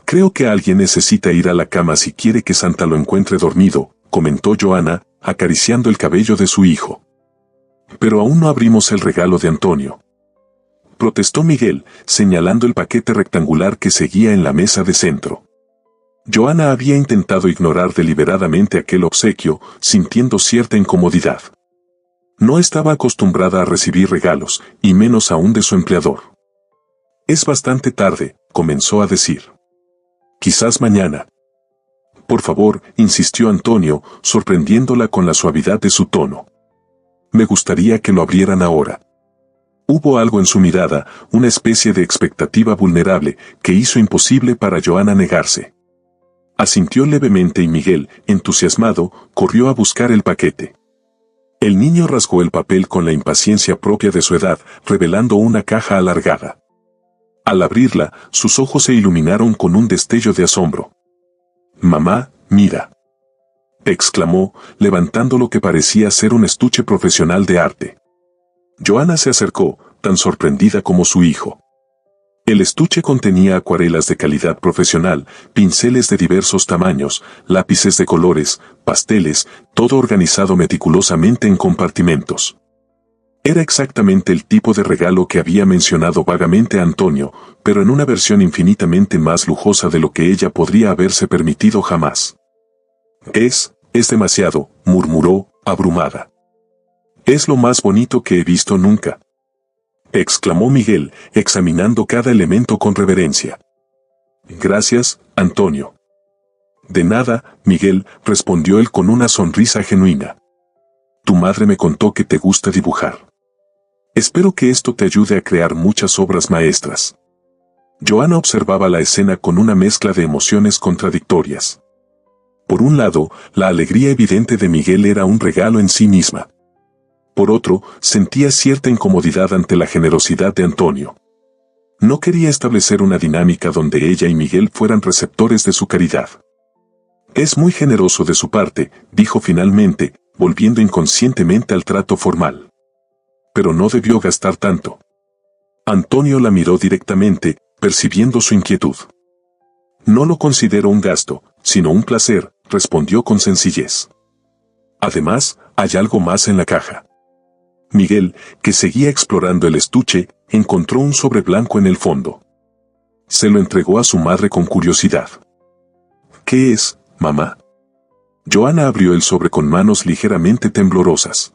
Creo que alguien necesita ir a la cama si quiere que Santa lo encuentre dormido, comentó Joana, acariciando el cabello de su hijo. Pero aún no abrimos el regalo de Antonio, protestó Miguel, señalando el paquete rectangular que seguía en la mesa de centro. Joana había intentado ignorar deliberadamente aquel obsequio, sintiendo cierta incomodidad. No estaba acostumbrada a recibir regalos, y menos aún de su empleador. Es bastante tarde, comenzó a decir. Quizás mañana. Por favor, insistió Antonio, sorprendiéndola con la suavidad de su tono. Me gustaría que lo abrieran ahora. Hubo algo en su mirada, una especie de expectativa vulnerable, que hizo imposible para Joana negarse. Asintió levemente y Miguel, entusiasmado, corrió a buscar el paquete. El niño rasgó el papel con la impaciencia propia de su edad, revelando una caja alargada. Al abrirla, sus ojos se iluminaron con un destello de asombro. «Mamá, mira», exclamó, levantando lo que parecía ser un estuche profesional de arte. Joana se acercó, tan sorprendida como su hijo. El estuche contenía acuarelas de calidad profesional, pinceles de diversos tamaños, lápices de colores, pasteles, todo organizado meticulosamente en compartimentos. Era exactamente el tipo de regalo que había mencionado vagamente a Antonio, pero en una versión infinitamente más lujosa de lo que ella podría haberse permitido jamás. Es demasiado», murmuró, abrumada. «Es lo más bonito que he visto nunca», exclamó Miguel, examinando cada elemento con reverencia. «Gracias, Antonio». «De nada, Miguel», respondió él con una sonrisa genuina. «Tu madre me contó que te gusta dibujar. Espero que esto te ayude a crear muchas obras maestras». Joana observaba la escena con una mezcla de emociones contradictorias. Por un lado, la alegría evidente de Miguel era un regalo en sí misma. Por otro, sentía cierta incomodidad ante la generosidad de Antonio. No quería establecer una dinámica donde ella y Miguel fueran receptores de su caridad. «Es muy generoso de su parte», dijo finalmente, volviendo inconscientemente al trato formal. «Pero no debió gastar tanto». Antonio la miró directamente, percibiendo su inquietud. «No lo considero un gasto, sino un placer», respondió con sencillez. «Además, hay algo más en la caja». Miguel, que seguía explorando el estuche, encontró un sobre blanco en el fondo. Se lo entregó a su madre con curiosidad. «¿Qué es, mamá?» Joana abrió el sobre con manos ligeramente temblorosas.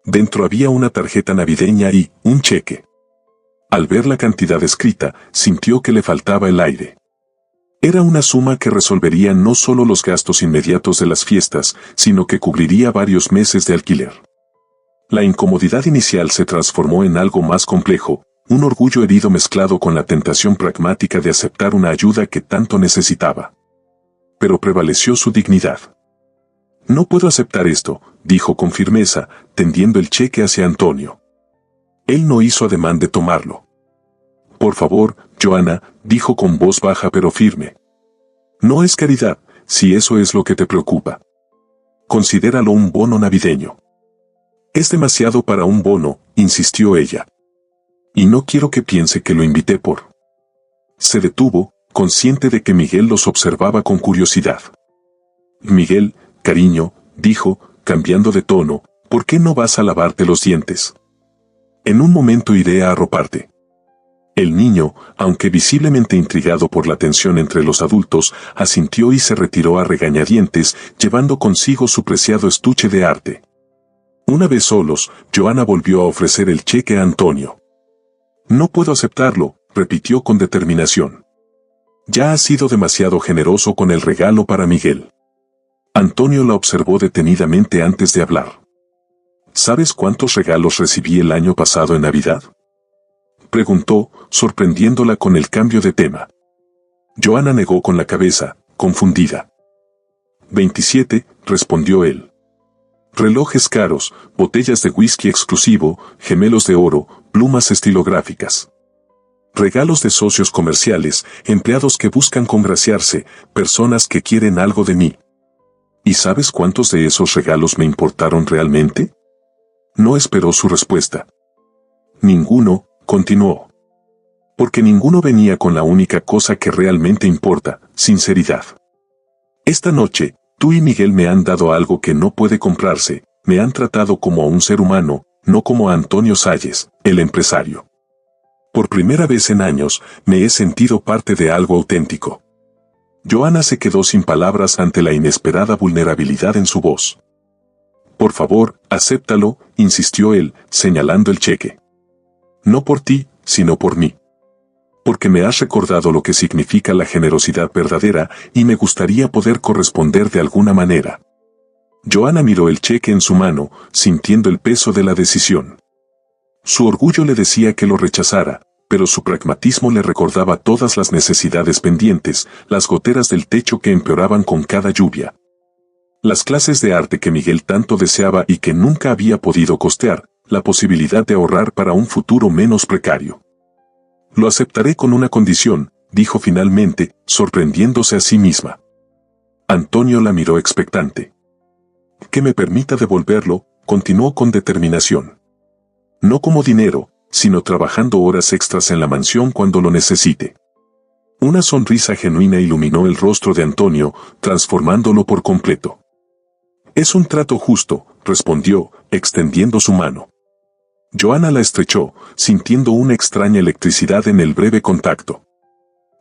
Dentro había una tarjeta navideña y un cheque. Al ver la cantidad escrita, sintió que le faltaba el aire. Era una suma que resolvería no solo los gastos inmediatos de las fiestas, sino que cubriría varios meses de alquiler. La incomodidad inicial se transformó en algo más complejo, un orgullo herido mezclado con la tentación pragmática de aceptar una ayuda que tanto necesitaba. Pero prevaleció su dignidad. «No puedo aceptar esto», dijo con firmeza, tendiendo el cheque hacia Antonio. Él no hizo ademán de tomarlo. «Por favor, Joana», dijo con voz baja pero firme. «No es caridad, si eso es lo que te preocupa. Considéralo un bono navideño». «Es demasiado para un bono», insistió ella. «Y no quiero que piense que lo invité por». Se detuvo, consciente de que Miguel los observaba con curiosidad. «Miguel, cariño», dijo, cambiando de tono, «¿por qué no vas a lavarte los dientes? En un momento iré a arroparte». El niño, aunque visiblemente intrigado por la tensión entre los adultos, asintió y se retiró a regañadientes, llevando consigo su preciado estuche de arte. Una vez solos, Joana volvió a ofrecer el cheque a Antonio. «No puedo aceptarlo», repitió con determinación. «Ya has sido demasiado generoso con el regalo para Miguel». Antonio la observó detenidamente antes de hablar. «¿Sabes cuántos regalos recibí el año pasado en Navidad?», preguntó, sorprendiéndola con el cambio de tema. Joana negó con la cabeza, confundida. 27, respondió él. Relojes caros, botellas de whisky exclusivo, gemelos de oro, plumas estilográficas. Regalos de socios comerciales, empleados que buscan congraciarse, personas que quieren algo de mí. ¿Y sabes cuántos de esos regalos me importaron realmente? No esperó su respuesta. Ninguno, continuó. Porque ninguno venía con la única cosa que realmente importa, sinceridad. Esta noche, tú y Miguel me han dado algo que no puede comprarse, me han tratado como a un ser humano, no como a Antonio Salles, el empresario. Por primera vez en años, me he sentido parte de algo auténtico. Joana se quedó sin palabras ante la inesperada vulnerabilidad en su voz. Por favor, acéptalo, insistió él, señalando el cheque. No por ti, sino por mí. Porque me has recordado lo que significa la generosidad verdadera y me gustaría poder corresponder de alguna manera. Joana miró el cheque en su mano, sintiendo el peso de la decisión. Su orgullo le decía que lo rechazara, pero su pragmatismo le recordaba todas las necesidades pendientes, las goteras del techo que empeoraban con cada lluvia. Las clases de arte que Miguel tanto deseaba y que nunca había podido costear, la posibilidad de ahorrar para un futuro menos precario. Lo aceptaré con una condición, dijo finalmente, sorprendiéndose a sí misma. Antonio la miró expectante. Que me permita devolverlo, continuó con determinación. No como dinero, sino trabajando horas extras en la mansión cuando lo necesite. Una sonrisa genuina iluminó el rostro de Antonio, transformándolo por completo. Es un trato justo, respondió, extendiendo su mano. Joana la estrechó, sintiendo una extraña electricidad en el breve contacto.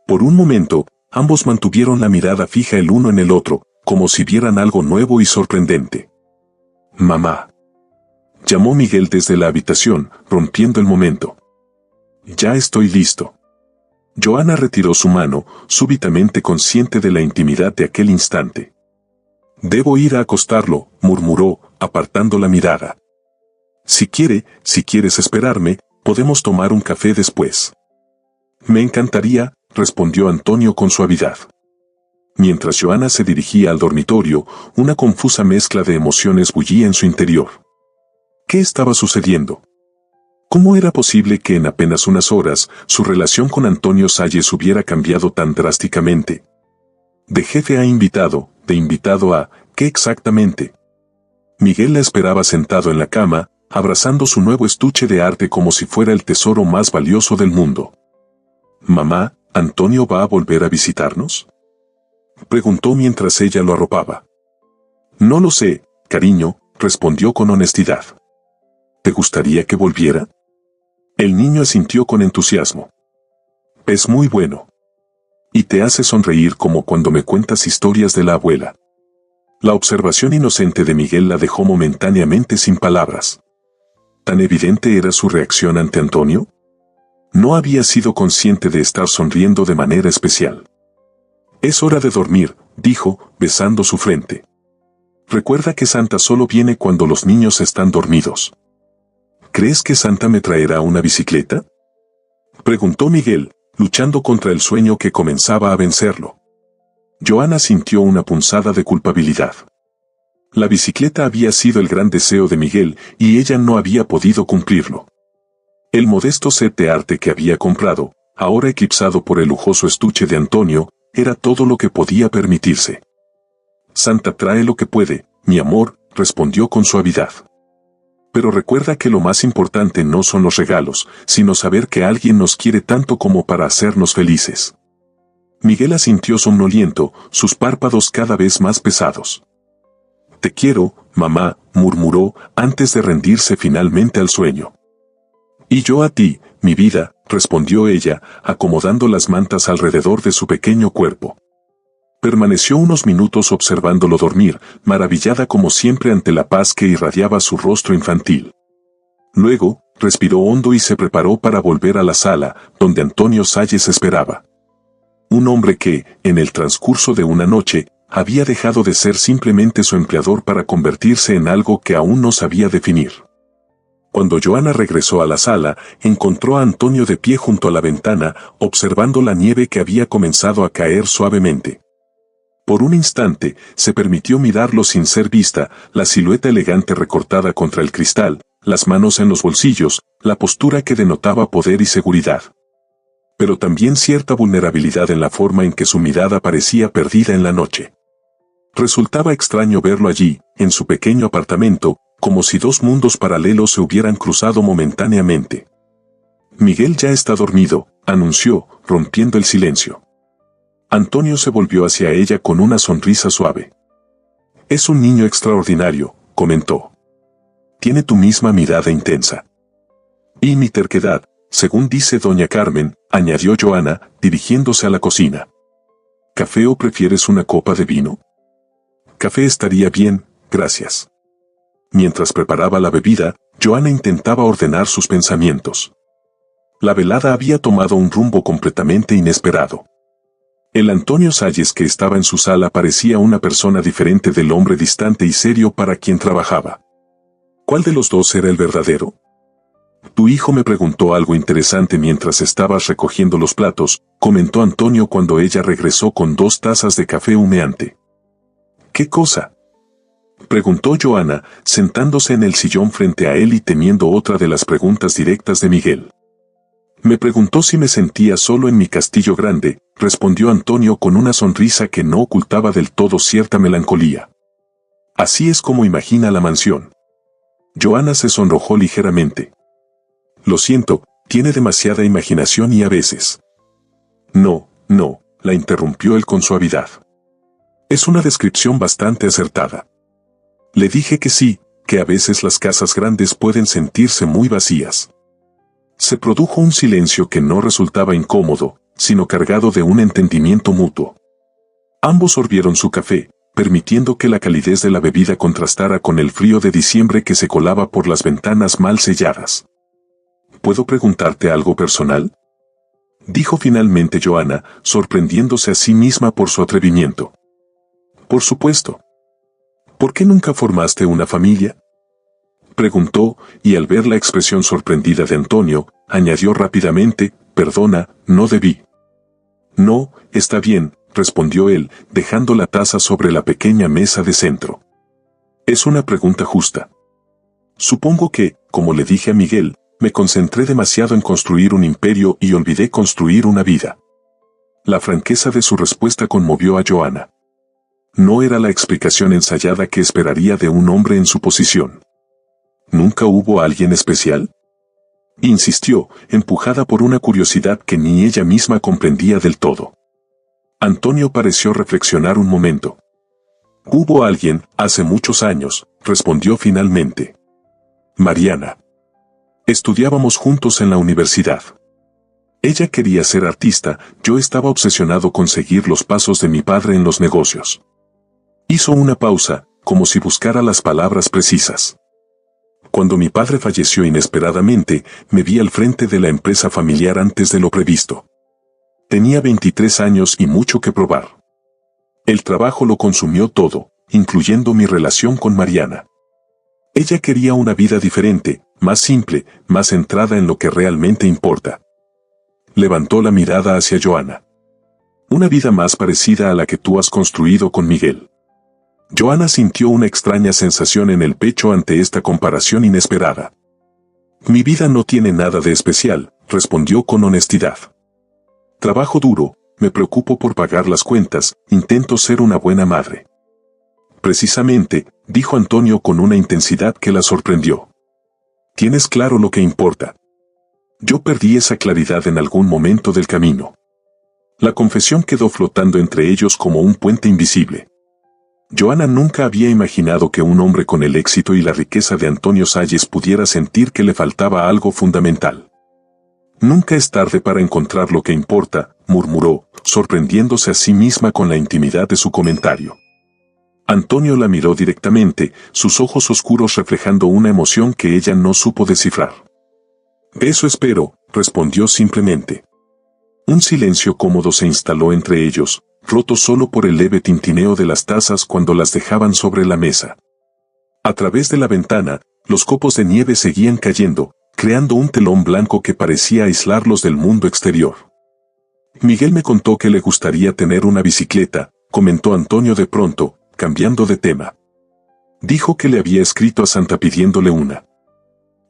Por un momento, ambos mantuvieron la mirada fija el uno en el otro, como si vieran algo nuevo y sorprendente. Mamá. Llamó Miguel desde la habitación, rompiendo el momento. Ya estoy listo. Joana retiró su mano, súbitamente consciente de la intimidad de aquel instante. Debo ir a acostarlo, murmuró, apartando la mirada. Si quieres esperarme, podemos tomar un café después. Me encantaría, respondió Antonio con suavidad. Mientras Joana se dirigía al dormitorio, una confusa mezcla de emociones bullía en su interior. ¿Qué estaba sucediendo? ¿Cómo era posible que en apenas unas horas su relación con Antonio Salles hubiera cambiado tan drásticamente? De jefe a invitado, de invitado a, ¿qué exactamente? Miguel la esperaba sentado en la cama, abrazando su nuevo estuche de arte como si fuera el tesoro más valioso del mundo. «Mamá, ¿Antonio va a volver a visitarnos?», preguntó mientras ella lo arropaba. «No lo sé, cariño», respondió con honestidad. «¿Te gustaría que volviera?». El niño asintió con entusiasmo. «Es muy bueno. Y te hace sonreír como cuando me cuentas historias de la abuela». La observación inocente de Miguel la dejó momentáneamente sin palabras. ¿Tan evidente era su reacción ante Antonio? No había sido consciente de estar sonriendo de manera especial. «Es hora de dormir», dijo, besando su frente. «Recuerda que Santa solo viene cuando los niños están dormidos». «¿Crees que Santa me traerá una bicicleta?», preguntó Miguel, luchando contra el sueño que comenzaba a vencerlo. Joana sintió una punzada de culpabilidad. La bicicleta había sido el gran deseo de Miguel y ella no había podido cumplirlo. El modesto set de arte que había comprado, ahora eclipsado por el lujoso estuche de Antonio, era todo lo que podía permitirse. «Santa trae lo que puede, mi amor», respondió con suavidad. «Pero recuerda que lo más importante no son los regalos, sino saber que alguien nos quiere tanto como para hacernos felices». Miguel asintió somnoliento, sus párpados cada vez más pesados. «Te quiero, mamá», murmuró, antes de rendirse finalmente al sueño. «Y yo a ti, mi vida», respondió ella, acomodando las mantas alrededor de su pequeño cuerpo. Permaneció unos minutos observándolo dormir, maravillada como siempre ante la paz que irradiaba su rostro infantil. Luego, respiró hondo y se preparó para volver a la sala, donde Antonio Salles esperaba. Un hombre que, en el transcurso de una noche, había dejado de ser simplemente su empleador para convertirse en algo que aún no sabía definir. Cuando Joana regresó a la sala, encontró a Antonio de pie junto a la ventana, observando la nieve que había comenzado a caer suavemente. Por un instante, se permitió mirarlo sin ser vista, la silueta elegante recortada contra el cristal, las manos en los bolsillos, la postura que denotaba poder y seguridad. Pero también cierta vulnerabilidad en la forma en que su mirada parecía perdida en la noche. Resultaba extraño verlo allí, en su pequeño apartamento, como si dos mundos paralelos se hubieran cruzado momentáneamente. Miguel ya está dormido, anunció, rompiendo el silencio. Antonio se volvió hacia ella con una sonrisa suave. Es un niño extraordinario, comentó. Tiene tu misma mirada intensa. Y mi terquedad, según dice doña Carmen, añadió Joana, dirigiéndose a la cocina. ¿Café o prefieres una copa de vino? Café estaría bien, gracias. Mientras preparaba la bebida, Joana intentaba ordenar sus pensamientos. La velada había tomado un rumbo completamente inesperado. El Antonio Salles que estaba en su sala parecía una persona diferente del hombre distante y serio para quien trabajaba. ¿Cuál de los dos era el verdadero? Tu hijo me preguntó algo interesante mientras estabas recogiendo los platos, comentó Antonio cuando ella regresó con 2 tazas de café humeante. ¿Qué cosa? Preguntó Joana, sentándose en el sillón frente a él y temiendo otra de las preguntas directas de Miguel. Me preguntó si me sentía solo en mi castillo grande, respondió Antonio con una sonrisa que no ocultaba del todo cierta melancolía. Así es como imagina la mansión. Joana se sonrojó ligeramente. Lo siento, tiene demasiada imaginación y a veces. No, la interrumpió él con suavidad. Es una descripción bastante acertada. Le dije que sí, que a veces las casas grandes pueden sentirse muy vacías. Se produjo un silencio que no resultaba incómodo, sino cargado de un entendimiento mutuo. Ambos sorbieron su café, permitiendo que la calidez de la bebida contrastara con el frío de diciembre que se colaba por las ventanas mal selladas. ¿Puedo preguntarte algo personal?, dijo finalmente Joana, sorprendiéndose a sí misma por su atrevimiento. Por supuesto. ¿Por qué nunca formaste una familia?, preguntó, y al ver la expresión sorprendida de Antonio, añadió rápidamente, perdona, no debí. No, está bien, respondió él, dejando la taza sobre la pequeña mesa de centro. Es una pregunta justa. Supongo que, como le dije a Miguel, me concentré demasiado en construir un imperio y olvidé construir una vida. La franqueza de su respuesta conmovió a Joana. No era la explicación ensayada que esperaría de un hombre en su posición. ¿Nunca hubo alguien especial?, insistió, empujada por una curiosidad que ni ella misma comprendía del todo. Antonio pareció reflexionar un momento. Hubo alguien, hace muchos años, respondió finalmente. Mariana. Estudiábamos juntos en la universidad. Ella quería ser artista, yo estaba obsesionado con seguir los pasos de mi padre en los negocios. Hizo una pausa, como si buscara las palabras precisas. Cuando mi padre falleció inesperadamente, me vi al frente de la empresa familiar antes de lo previsto. Tenía 23 años y mucho que probar. El trabajo lo consumió todo, incluyendo mi relación con Mariana. Ella quería una vida diferente, más simple, más centrada en lo que realmente importa. Levantó la mirada hacia Joana. Una vida más parecida a la que tú has construido con Miguel. Joana sintió una extraña sensación en el pecho ante esta comparación inesperada. Mi vida no tiene nada de especial, respondió con honestidad. Trabajo duro, me preocupo por pagar las cuentas, intento ser una buena madre. Precisamente, dijo Antonio con una intensidad que la sorprendió. Tienes claro lo que importa. Yo perdí esa claridad en algún momento del camino. La confesión quedó flotando entre ellos como un puente invisible. Joana nunca había imaginado que un hombre con el éxito y la riqueza de Antonio Salles pudiera sentir que le faltaba algo fundamental. Nunca es tarde para encontrar lo que importa, murmuró, sorprendiéndose a sí misma con la intimidad de su comentario. Antonio la miró directamente, sus ojos oscuros reflejando una emoción que ella no supo descifrar. Eso espero, respondió simplemente. Un silencio cómodo se instaló entre ellos, roto solo por el leve tintineo de las tazas cuando las dejaban sobre la mesa. A través de la ventana, los copos de nieve seguían cayendo, creando un telón blanco que parecía aislarlos del mundo exterior. Miguel me contó que le gustaría tener una bicicleta, comentó Antonio de pronto, cambiando de tema. Dijo que le había escrito a Santa pidiéndole una.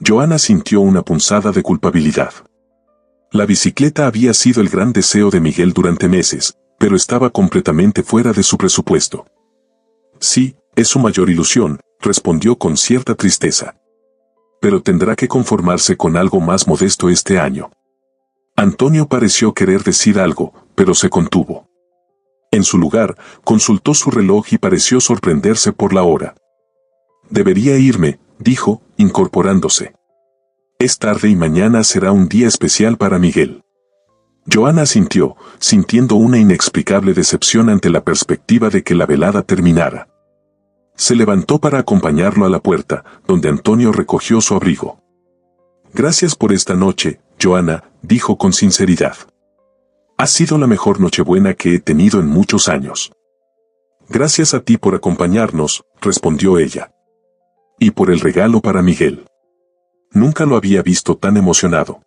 Joana sintió una punzada de culpabilidad. La bicicleta había sido el gran deseo de Miguel durante meses, pero estaba completamente fuera de su presupuesto. Sí, es su mayor ilusión, respondió con cierta tristeza. Pero tendrá que conformarse con algo más modesto este año. Antonio pareció querer decir algo, pero se contuvo. En su lugar, consultó su reloj y pareció sorprenderse por la hora. Debería irme, dijo, incorporándose. Es tarde y mañana será un día especial para Miguel. Joana asintió, sintiendo una inexplicable decepción ante la perspectiva de que la velada terminara. Se levantó para acompañarlo a la puerta, donde Antonio recogió su abrigo. Gracias por esta noche, Joana, dijo con sinceridad. Ha sido la mejor Nochebuena que he tenido en muchos años. Gracias a ti por acompañarnos, respondió ella. Y por el regalo para Miguel. Nunca lo había visto tan emocionado.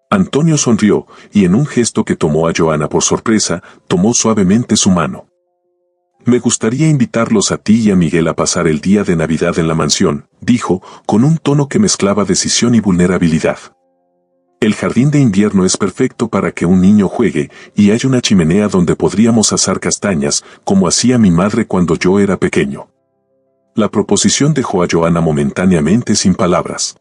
Antonio sonrió, y en un gesto que tomó a Joana por sorpresa, tomó suavemente su mano. Me gustaría invitarlos a ti y a Miguel a pasar el día de Navidad en la mansión, dijo, con un tono que mezclaba decisión y vulnerabilidad. El jardín de invierno es perfecto para que un niño juegue, y hay una chimenea donde podríamos asar castañas, como hacía mi madre cuando yo era pequeño. La proposición dejó a Joana momentáneamente sin palabras.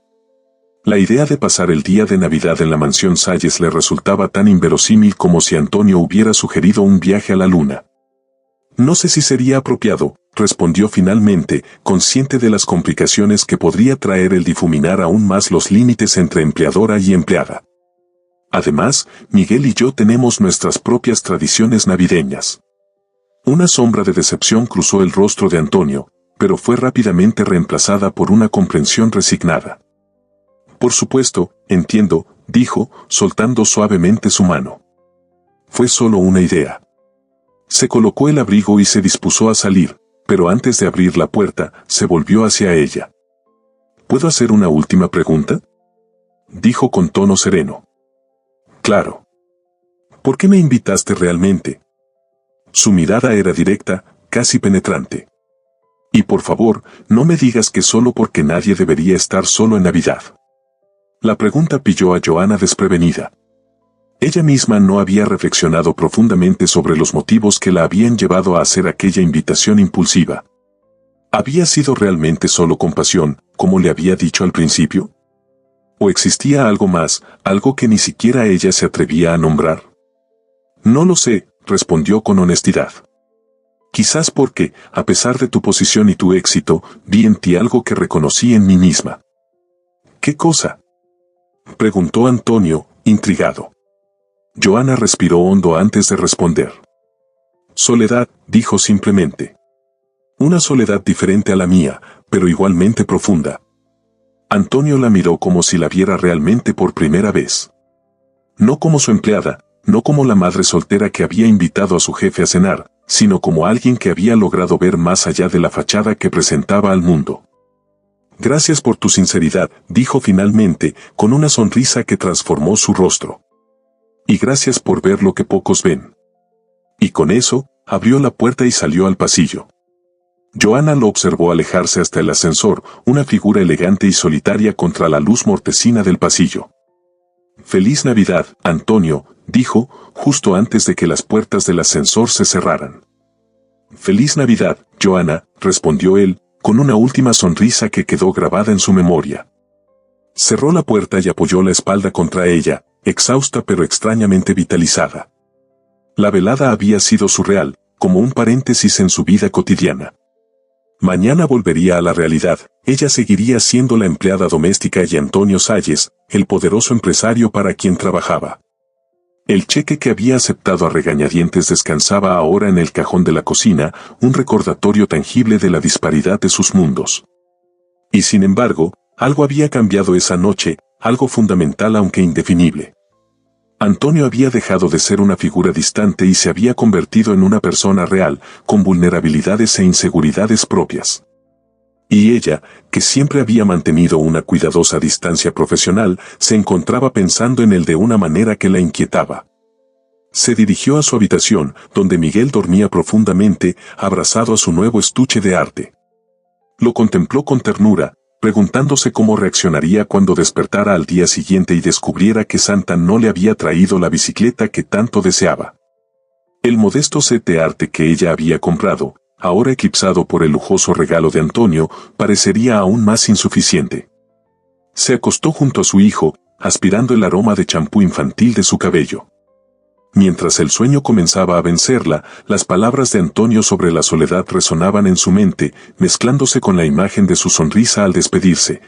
La idea de pasar el día de Navidad en la mansión Salles le resultaba tan inverosímil como si Antonio hubiera sugerido un viaje a la luna. No sé si sería apropiado, respondió finalmente, consciente de las complicaciones que podría traer el difuminar aún más los límites entre empleadora y empleada. Además, Miguel y yo tenemos nuestras propias tradiciones navideñas. Una sombra de decepción cruzó el rostro de Antonio, pero fue rápidamente reemplazada por una comprensión resignada. Por supuesto, entiendo, dijo, soltando suavemente su mano. Fue solo una idea. Se colocó el abrigo y se dispuso a salir, pero antes de abrir la puerta, se volvió hacia ella. ¿Puedo hacer una última pregunta?, dijo con tono sereno. Claro. ¿Por qué me invitaste realmente? Su mirada era directa, casi penetrante. Y por favor, no me digas que solo porque nadie debería estar solo en Navidad. La pregunta pilló a Joana desprevenida. Ella misma no había reflexionado profundamente sobre los motivos que la habían llevado a hacer aquella invitación impulsiva. ¿Había sido realmente solo compasión, como le había dicho al principio? ¿O existía algo más, algo que ni siquiera ella se atrevía a nombrar? No lo sé, respondió con honestidad. Quizás porque, a pesar de tu posición y tu éxito, vi en ti algo que reconocí en mí misma. ¿Qué cosa?, preguntó Antonio, intrigado. Joana respiró hondo antes de responder. Soledad, dijo simplemente. Una soledad diferente a la mía, pero igualmente profunda. Antonio la miró como si la viera realmente por primera vez. No como su empleada, no como la madre soltera que había invitado a su jefe a cenar, sino como alguien que había logrado ver más allá de la fachada que presentaba al mundo. Gracias por tu sinceridad, dijo finalmente, con una sonrisa que transformó su rostro. Y gracias por ver lo que pocos ven. Y con eso, abrió la puerta y salió al pasillo. Joana lo observó alejarse hasta el ascensor, una figura elegante y solitaria contra la luz mortecina del pasillo. Feliz Navidad, Antonio, dijo, justo antes de que las puertas del ascensor se cerraran. Feliz Navidad, Joana, respondió él, con una última sonrisa que quedó grabada en su memoria. Cerró la puerta y apoyó la espalda contra ella, exhausta pero extrañamente vitalizada. La velada había sido surreal, como un paréntesis en su vida cotidiana. Mañana volvería a la realidad, ella seguiría siendo la empleada doméstica y Antonio Salles, el poderoso empresario para quien trabajaba. El cheque que había aceptado a regañadientes descansaba ahora en el cajón de la cocina, un recordatorio tangible de la disparidad de sus mundos. Y sin embargo, algo había cambiado esa noche, algo fundamental aunque indefinible. Antonio había dejado de ser una figura distante y se había convertido en una persona real, con vulnerabilidades e inseguridades propias. Y ella, que siempre había mantenido una cuidadosa distancia profesional, se encontraba pensando en él de una manera que la inquietaba. Se dirigió a su habitación, donde Miguel dormía profundamente, abrazado a su nuevo estuche de arte. Lo contempló con ternura, preguntándose cómo reaccionaría cuando despertara al día siguiente y descubriera que Santa no le había traído la bicicleta que tanto deseaba. El modesto set de arte que ella había comprado, ahora eclipsado por el lujoso regalo de Antonio, parecería aún más insuficiente. Se acostó junto a su hijo, aspirando el aroma de champú infantil de su cabello. Mientras el sueño comenzaba a vencerla, las palabras de Antonio sobre la soledad resonaban en su mente, mezclándose con la imagen de su sonrisa al despedirse.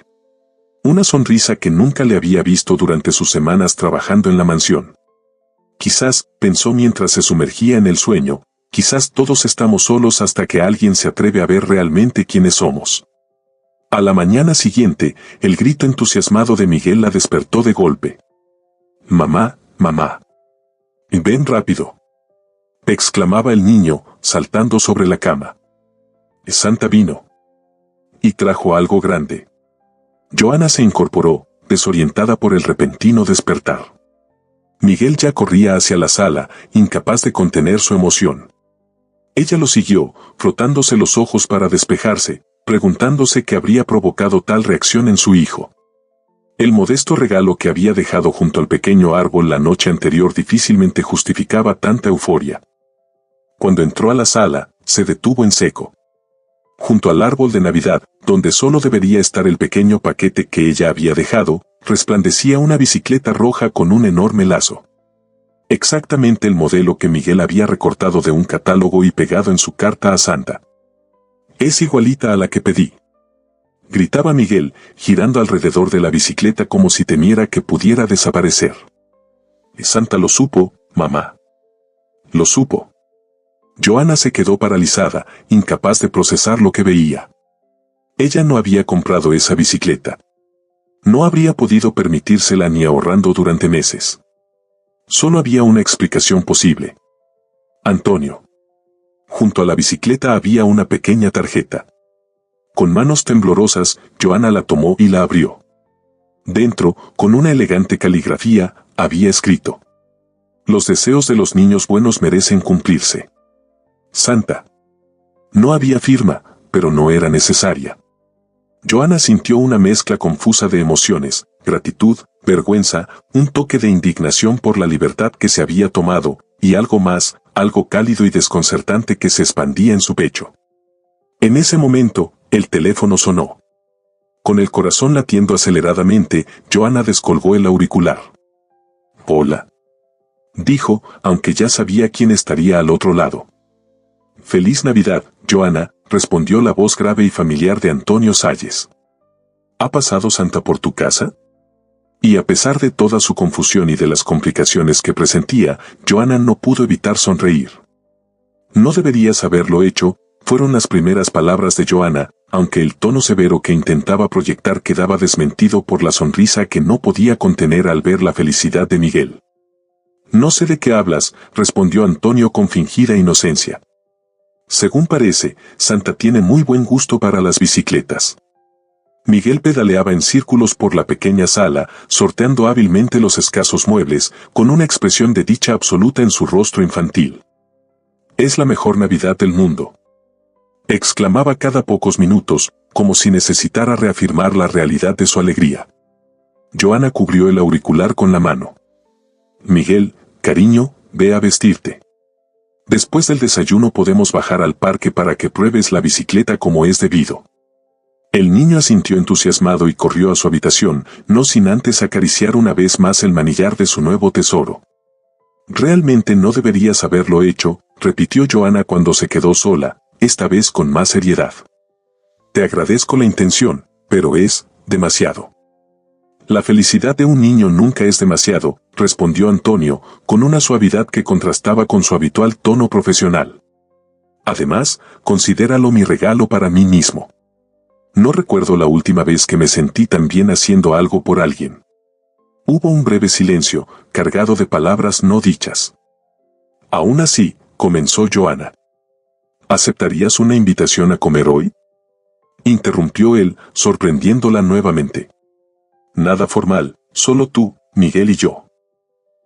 Una sonrisa que nunca le había visto durante sus semanas trabajando en la mansión. Quizás, pensó mientras se sumergía en el sueño, quizás todos estamos solos hasta que alguien se atreve a ver realmente quiénes somos. A la mañana siguiente, el grito entusiasmado de Miguel la despertó de golpe. «Mamá, mamá. Ven rápido», exclamaba el niño, saltando sobre la cama. Santa vino. Y trajo algo grande. Joana se incorporó, desorientada por el repentino despertar. Miguel ya corría hacia la sala, incapaz de contener su emoción. Ella lo siguió, frotándose los ojos para despejarse, preguntándose qué habría provocado tal reacción en su hijo. El modesto regalo que había dejado junto al pequeño árbol la noche anterior difícilmente justificaba tanta euforia. Cuando entró a la sala, se detuvo en seco. Junto al árbol de Navidad, donde solo debería estar el pequeño paquete que ella había dejado, resplandecía una bicicleta roja con un enorme lazo. Exactamente el modelo que Miguel había recortado de un catálogo y pegado en su carta a Santa. «Es igualita a la que pedí», gritaba Miguel, girando alrededor de la bicicleta como si temiera que pudiera desaparecer. «Santa lo supo, mamá. Lo supo». Joana se quedó paralizada, incapaz de procesar lo que veía. Ella no había comprado esa bicicleta. No habría podido permitírsela ni ahorrando durante meses. Solo había una explicación posible. Antonio. Junto a la bicicleta había una pequeña tarjeta. Con manos temblorosas, Joana la tomó y la abrió. Dentro, con una elegante caligrafía, había escrito: «Los deseos de los niños buenos merecen cumplirse. Santa». No había firma, pero no era necesaria. Joana sintió una mezcla confusa de emociones, gratitud, vergüenza, un toque de indignación por la libertad que se había tomado, y algo más, algo cálido y desconcertante que se expandía en su pecho. En ese momento, el teléfono sonó. Con el corazón latiendo aceleradamente, Joana descolgó el auricular. «Hola», dijo, aunque ya sabía quién estaría al otro lado. «Feliz Navidad, Joana», respondió la voz grave y familiar de Antonio Salles. «¿Ha pasado Santa por tu casa?» Y a pesar de toda su confusión y de las complicaciones que presentía, Joana no pudo evitar sonreír. «No deberías haberlo hecho», fueron las primeras palabras de Joana, aunque el tono severo que intentaba proyectar quedaba desmentido por la sonrisa que no podía contener al ver la felicidad de Miguel. «No sé de qué hablas», respondió Antonio con fingida inocencia. «Según parece, Santa tiene muy buen gusto para las bicicletas». Miguel pedaleaba en círculos por la pequeña sala, sorteando hábilmente los escasos muebles, con una expresión de dicha absoluta en su rostro infantil. «Es la mejor Navidad del mundo», exclamaba cada pocos minutos, como si necesitara reafirmar la realidad de su alegría. Joana cubrió el auricular con la mano. «Miguel, cariño, ve a vestirte. Después del desayuno podemos bajar al parque para que pruebes la bicicleta como es debido». El niño asintió entusiasmado y corrió a su habitación, no sin antes acariciar una vez más el manillar de su nuevo tesoro. «Realmente no deberías haberlo hecho», repitió Joana cuando se quedó sola, esta vez con más seriedad. «Te agradezco la intención, pero es demasiado». «La felicidad de un niño nunca es demasiado», respondió Antonio, con una suavidad que contrastaba con su habitual tono profesional. «Además, considéralo mi regalo para mí mismo. No recuerdo la última vez que me sentí tan bien haciendo algo por alguien». Hubo un breve silencio, cargado de palabras no dichas. «Aún así», comenzó Joana. «¿Aceptarías una invitación a comer hoy?», interrumpió él, sorprendiéndola nuevamente. «Nada formal, solo tú, Miguel y yo.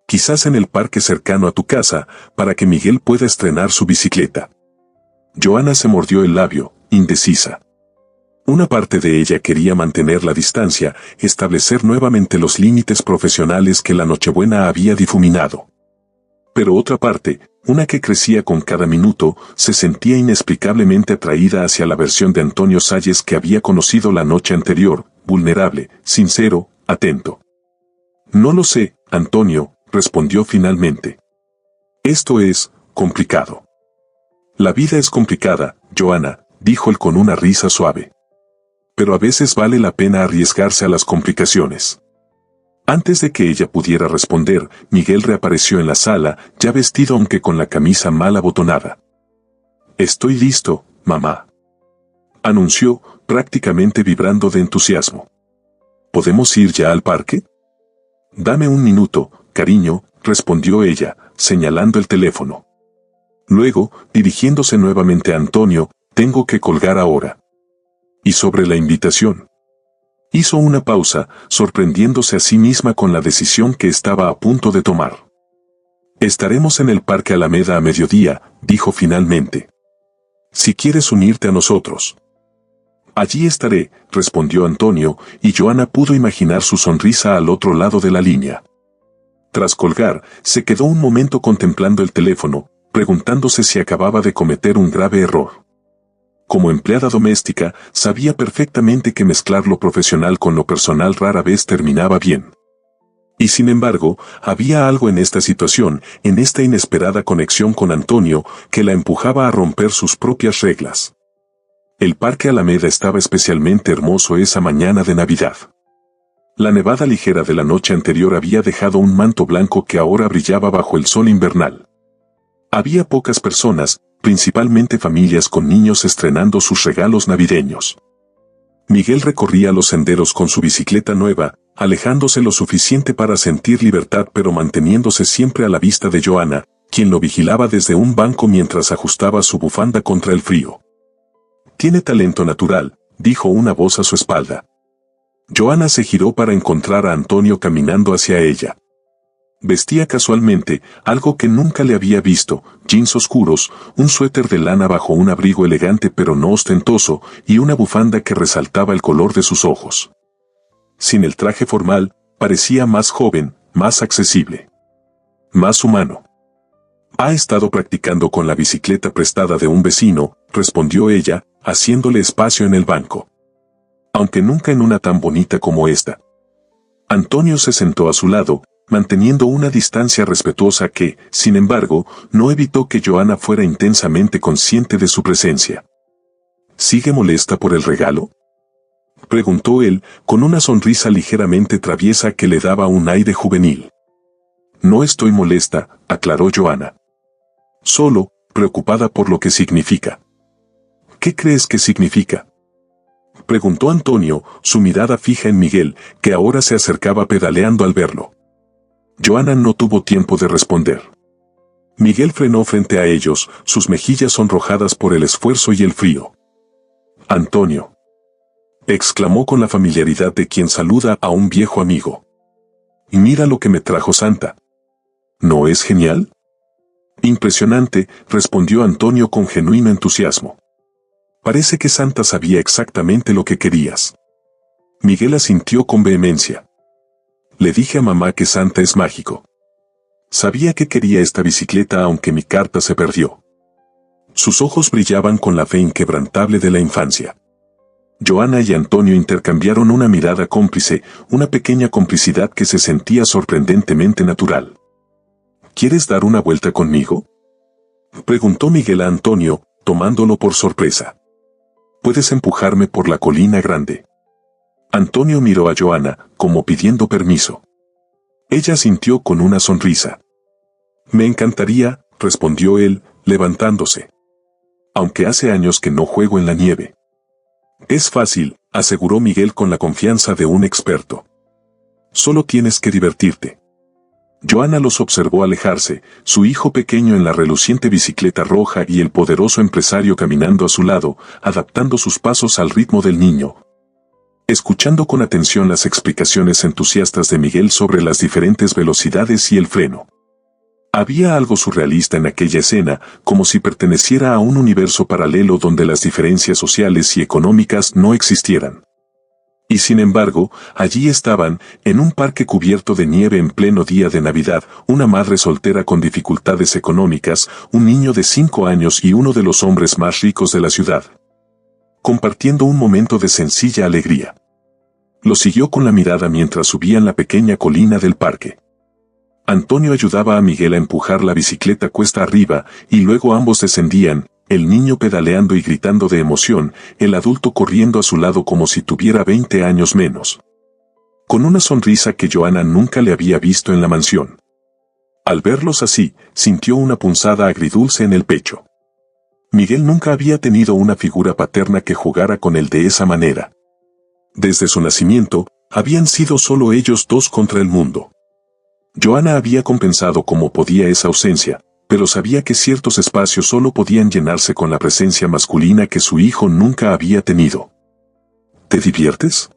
Quizás en el parque cercano a tu casa, para que Miguel pueda estrenar su bicicleta». Joana se mordió el labio, indecisa. Una parte de ella quería mantener la distancia, establecer nuevamente los límites profesionales que la Nochebuena había difuminado. Pero otra parte, una que crecía con cada minuto, se sentía inexplicablemente atraída hacia la versión de Antonio Salles que había conocido la noche anterior, vulnerable, sincero, atento. No lo sé, Antonio, respondió finalmente. Esto es complicado. La vida es complicada, Joana, dijo él con una risa suave. Pero a veces vale la pena arriesgarse a las complicaciones. Antes de que ella pudiera responder, Miguel reapareció en la sala, ya vestido aunque con la camisa mal abotonada. Estoy listo, mamá, anunció, prácticamente vibrando de entusiasmo. ¿Podemos ir ya al parque? Dame un minuto, cariño, respondió ella, señalando el teléfono. Luego, dirigiéndose nuevamente a Antonio, tengo que colgar ahora. ¿Y sobre la invitación? Hizo una pausa, sorprendiéndose a sí misma con la decisión que estaba a punto de tomar. Estaremos en el Parque Alameda a mediodía, dijo finalmente. Si quieres unirte a nosotros. Allí estaré, respondió Antonio, y Joana pudo imaginar su sonrisa al otro lado de la línea. Tras colgar, se quedó un momento contemplando el teléfono, preguntándose si acababa de cometer un grave error. Como empleada doméstica, sabía perfectamente que mezclar lo profesional con lo personal rara vez terminaba bien. Y sin embargo, había algo en esta situación, en esta inesperada conexión con Antonio, que la empujaba a romper sus propias reglas. El Parque Alameda estaba especialmente hermoso esa mañana de Navidad. La nevada ligera de la noche anterior había dejado un manto blanco que ahora brillaba bajo el sol invernal. Había pocas personas, principalmente familias con niños estrenando sus regalos navideños. Miguel recorría los senderos con su bicicleta nueva, alejándose lo suficiente para sentir libertad pero manteniéndose siempre a la vista de Joana, quien lo vigilaba desde un banco mientras ajustaba su bufanda contra el frío. Tiene talento natural, dijo una voz a su espalda. Joana se giró para encontrar a Antonio caminando hacia ella. Vestía casualmente, algo que nunca le había visto, jeans oscuros, un suéter de lana bajo un abrigo elegante pero no ostentoso, y una bufanda que resaltaba el color de sus ojos. Sin el traje formal, parecía más joven, más accesible. Más humano. Ha estado practicando con la bicicleta prestada de un vecino, respondió ella, haciéndole espacio en el banco. Aunque nunca en una tan bonita como esta. Antonio se sentó a su lado, manteniendo una distancia respetuosa que, sin embargo, no evitó que Joana fuera intensamente consciente de su presencia. ¿Sigue molesta por el regalo?, preguntó él, con una sonrisa ligeramente traviesa que le daba un aire juvenil. No estoy molesta, aclaró Joana. Solo, preocupada por lo que significa. ¿Qué crees que significa?, preguntó Antonio, su mirada fija en Miguel, que ahora se acercaba pedaleando al verlo. Joana no tuvo tiempo de responder. Miguel frenó frente a ellos, sus mejillas sonrojadas por el esfuerzo y el frío. Antonio, exclamó con la familiaridad de quien saluda a un viejo amigo. Y mira lo que me trajo Santa. ¿No es genial? Impresionante, respondió Antonio con genuino entusiasmo. Parece que Santa sabía exactamente lo que querías. Miguel asintió con vehemencia. Le dije a mamá que Santa es mágico. Sabía que quería esta bicicleta aunque mi carta se perdió. Sus ojos brillaban con la fe inquebrantable de la infancia. Joana y Antonio intercambiaron una mirada cómplice, una pequeña complicidad que se sentía sorprendentemente natural. ¿Quieres dar una vuelta conmigo?, preguntó Miguel a Antonio, tomándolo por sorpresa. ¿Puedes empujarme por la colina grande? Antonio miró a Joana, como pidiendo permiso. Ella asintió con una sonrisa. Me encantaría, respondió él, levantándose. Aunque hace años que no juego en la nieve. Es fácil, aseguró Miguel con la confianza de un experto. Solo tienes que divertirte. Joana los observó alejarse, su hijo pequeño en la reluciente bicicleta roja y el poderoso empresario caminando a su lado, adaptando sus pasos al ritmo del niño. Escuchando con atención las explicaciones entusiastas de Miguel sobre las diferentes velocidades y el freno. Había algo surrealista en aquella escena, como si perteneciera a un universo paralelo donde las diferencias sociales y económicas no existieran. Y sin embargo, allí estaban, en un parque cubierto de nieve en pleno día de Navidad, una madre soltera con dificultades económicas, un niño de 5 años y uno de los hombres más ricos de la ciudad, compartiendo un momento de sencilla alegría. Lo siguió con la mirada mientras subían la pequeña colina del parque. Antonio ayudaba a Miguel a empujar la bicicleta cuesta arriba, y luego ambos descendían, el niño pedaleando y gritando de emoción, el adulto corriendo a su lado como si tuviera 20 años menos. Con una sonrisa que Joana nunca le había visto en la mansión. Al verlos así, sintió una punzada agridulce en el pecho. Miguel nunca había tenido una figura paterna que jugara con él de esa manera. Desde su nacimiento, habían sido solo ellos dos contra el mundo. Joana había compensado como podía esa ausencia, pero sabía que ciertos espacios solo podían llenarse con la presencia masculina que su hijo nunca había tenido. ¿Te diviertes?,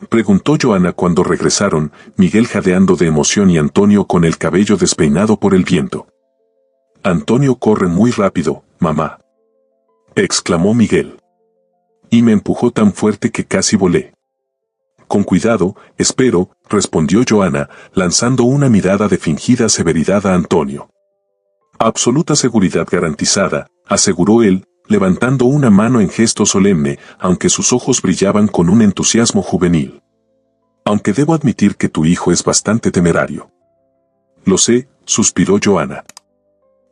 preguntó Joana cuando regresaron, Miguel jadeando de emoción y Antonio con el cabello despeinado por el viento. Antonio corre muy rápido, mamá, exclamó Miguel. Y me empujó tan fuerte que casi volé. Con cuidado, espero, respondió Joana, lanzando una mirada de fingida severidad a Antonio. Absoluta seguridad garantizada, aseguró él, levantando una mano en gesto solemne, aunque sus ojos brillaban con un entusiasmo juvenil. Aunque debo admitir que tu hijo es bastante temerario. Lo sé, suspiró Joana.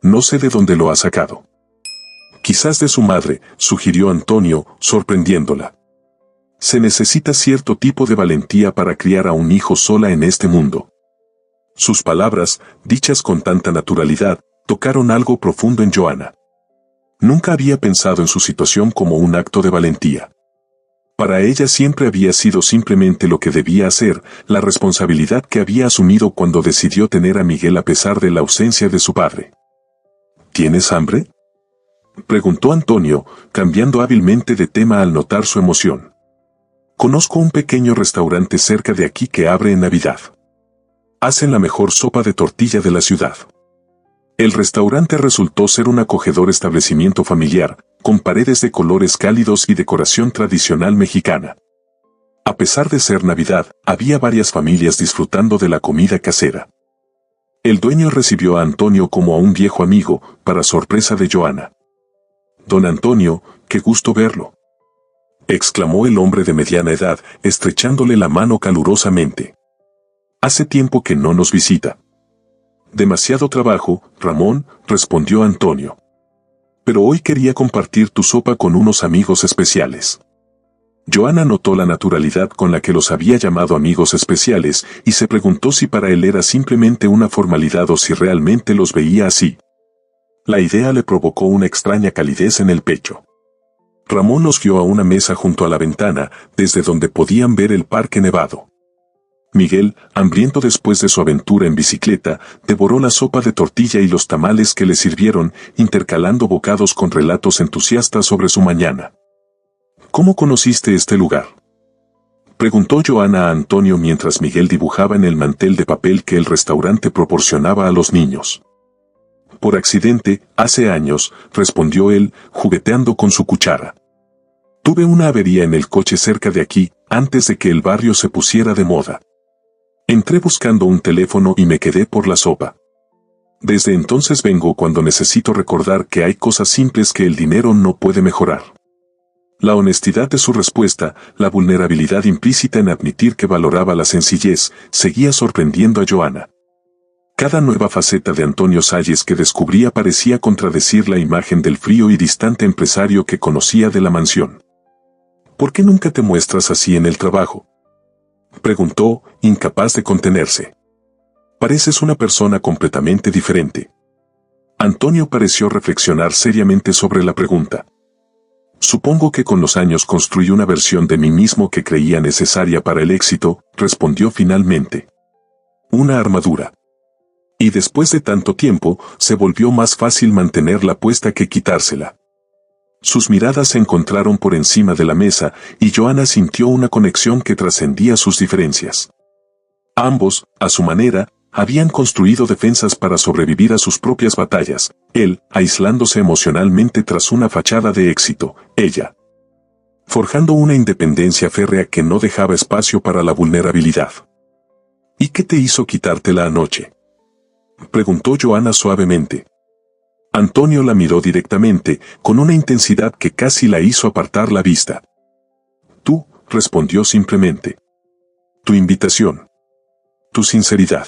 No sé de dónde lo ha sacado. Quizás de su madre, sugirió Antonio, sorprendiéndola. Se necesita cierto tipo de valentía para criar a un hijo sola en este mundo. Sus palabras, dichas con tanta naturalidad, tocaron algo profundo en Joana. Nunca había pensado en su situación como un acto de valentía. Para ella siempre había sido simplemente lo que debía hacer, la responsabilidad que había asumido cuando decidió tener a Miguel a pesar de la ausencia de su padre. ¿Tienes hambre?, preguntó Antonio, cambiando hábilmente de tema al notar su emoción. Conozco un pequeño restaurante cerca de aquí que abre en Navidad. Hacen la mejor sopa de tortilla de la ciudad. El restaurante resultó ser un acogedor establecimiento familiar, con paredes de colores cálidos y decoración tradicional mexicana. A pesar de ser Navidad, había varias familias disfrutando de la comida casera. El dueño recibió a Antonio como a un viejo amigo, para sorpresa de Joana. Don Antonio, qué gusto verlo, exclamó el hombre de mediana edad, estrechándole la mano calurosamente. Hace tiempo que no nos visita. Demasiado trabajo, Ramón, respondió Antonio. Pero hoy quería compartir tu sopa con unos amigos especiales. Joana notó la naturalidad con la que los había llamado amigos especiales y se preguntó si para él era simplemente una formalidad o si realmente los veía así. La idea le provocó una extraña calidez en el pecho. Ramón los guió a una mesa junto a la ventana, desde donde podían ver el parque nevado. Miguel, hambriento después de su aventura en bicicleta, devoró la sopa de tortilla y los tamales que le sirvieron, intercalando bocados con relatos entusiastas sobre su mañana. ¿Cómo conociste este lugar?, preguntó Joana a Antonio mientras Miguel dibujaba en el mantel de papel que el restaurante proporcionaba a los niños. Por accidente, hace años, respondió él, jugueteando con su cuchara. Tuve una avería en el coche cerca de aquí, antes de que el barrio se pusiera de moda. Entré buscando un teléfono y me quedé por la sopa. Desde entonces vengo cuando necesito recordar que hay cosas simples que el dinero no puede mejorar. La honestidad de su respuesta, la vulnerabilidad implícita en admitir que valoraba la sencillez, seguía sorprendiendo a Joana. Cada nueva faceta de Antonio Salles que descubría parecía contradecir la imagen del frío y distante empresario que conocía de la mansión. ¿Por qué nunca te muestras así en el trabajo?, preguntó, incapaz de contenerse. Pareces una persona completamente diferente. Antonio pareció reflexionar seriamente sobre la pregunta. Supongo que con los años construí una versión de mí mismo que creía necesaria para el éxito, respondió finalmente. Una armadura. Y después de tanto tiempo, se volvió más fácil mantenerla puesta que quitársela. Sus miradas se encontraron por encima de la mesa, y Joana sintió una conexión que trascendía sus diferencias. Ambos, a su manera, habían construido defensas para sobrevivir a sus propias batallas, él, aislándose emocionalmente tras una fachada de éxito, ella, forjando una independencia férrea que no dejaba espacio para la vulnerabilidad. ¿Y qué te hizo quitártela anoche?, preguntó Joanna suavemente. Antonio la miró directamente, con una intensidad que casi la hizo apartar la vista. Tú, respondió simplemente. Tu invitación. Tu sinceridad.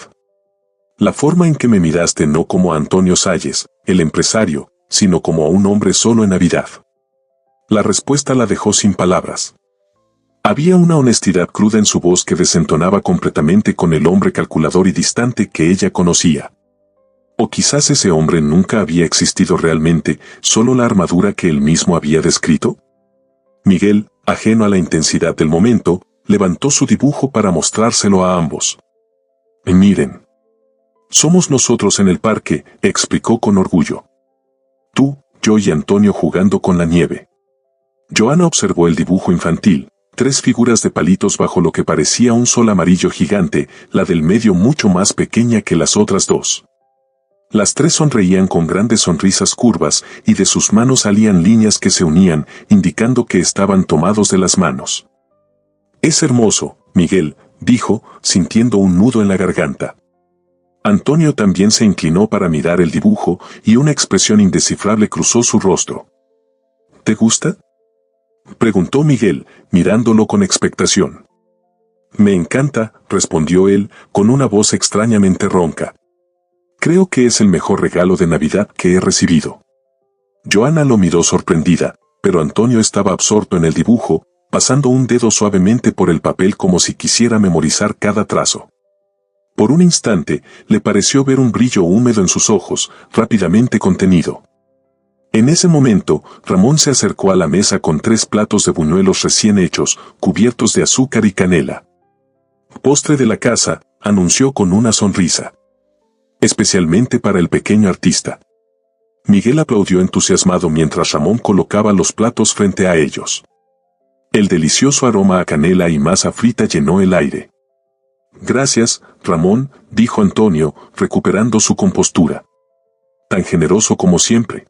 La forma en que me miraste no como a Antonio Salles, el empresario, sino como a un hombre solo en Navidad. La respuesta la dejó sin palabras. Había una honestidad cruda en su voz que desentonaba completamente con el hombre calculador y distante que ella conocía. O quizás ese hombre nunca había existido realmente, solo la armadura que él mismo había descrito. Miguel, ajeno a la intensidad del momento, levantó su dibujo para mostrárselo a ambos. Miren. Somos nosotros en el parque, explicó con orgullo. Tú, yo y Antonio jugando con la nieve. Joanna observó el dibujo infantil, 3 figuras de palitos bajo lo que parecía un sol amarillo gigante, la del medio mucho más pequeña que las otras 2. Las 3 sonreían con grandes sonrisas curvas y de sus manos salían líneas que se unían, indicando que estaban tomados de las manos. Es hermoso, Miguel, dijo, sintiendo un nudo en la garganta. Antonio también se inclinó para mirar el dibujo y una expresión indescifrable cruzó su rostro. ¿Te gusta?, preguntó Miguel, mirándolo con expectación. Me encanta, respondió él, con una voz extrañamente ronca. Creo que es el mejor regalo de Navidad que he recibido. Joanna lo miró sorprendida, pero Antonio estaba absorto en el dibujo, pasando un dedo suavemente por el papel como si quisiera memorizar cada trazo. Por un instante, le pareció ver un brillo húmedo en sus ojos, rápidamente contenido. En ese momento, Ramón se acercó a la mesa con 3 platos de buñuelos recién hechos, cubiertos de azúcar y canela. Postre de la casa, anunció con una sonrisa. Especialmente para el pequeño artista. Miguel aplaudió entusiasmado mientras Ramón colocaba los platos frente a ellos. El delicioso aroma a canela y masa frita llenó el aire. Gracias, Ramón, dijo Antonio, recuperando su compostura. Tan generoso como siempre.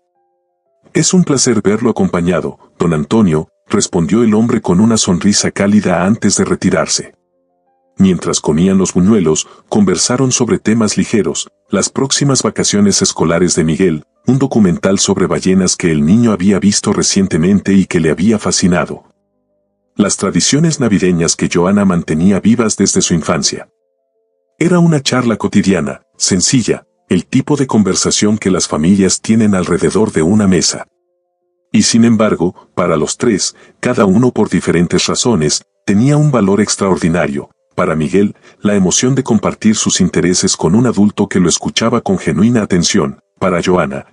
Es un placer verlo acompañado, don Antonio, respondió el hombre con una sonrisa cálida antes de retirarse. Mientras comían los buñuelos, conversaron sobre temas ligeros, las próximas vacaciones escolares de Miguel, un documental sobre ballenas que el niño había visto recientemente y que le había fascinado. Las tradiciones navideñas que Joanna mantenía vivas desde su infancia. Era una charla cotidiana, sencilla, el tipo de conversación que las familias tienen alrededor de una mesa. Y sin embargo, para los 3, cada uno por diferentes razones, tenía un valor extraordinario. Para Miguel, la emoción de compartir sus intereses con un adulto que lo escuchaba con genuina atención. Para Joanna,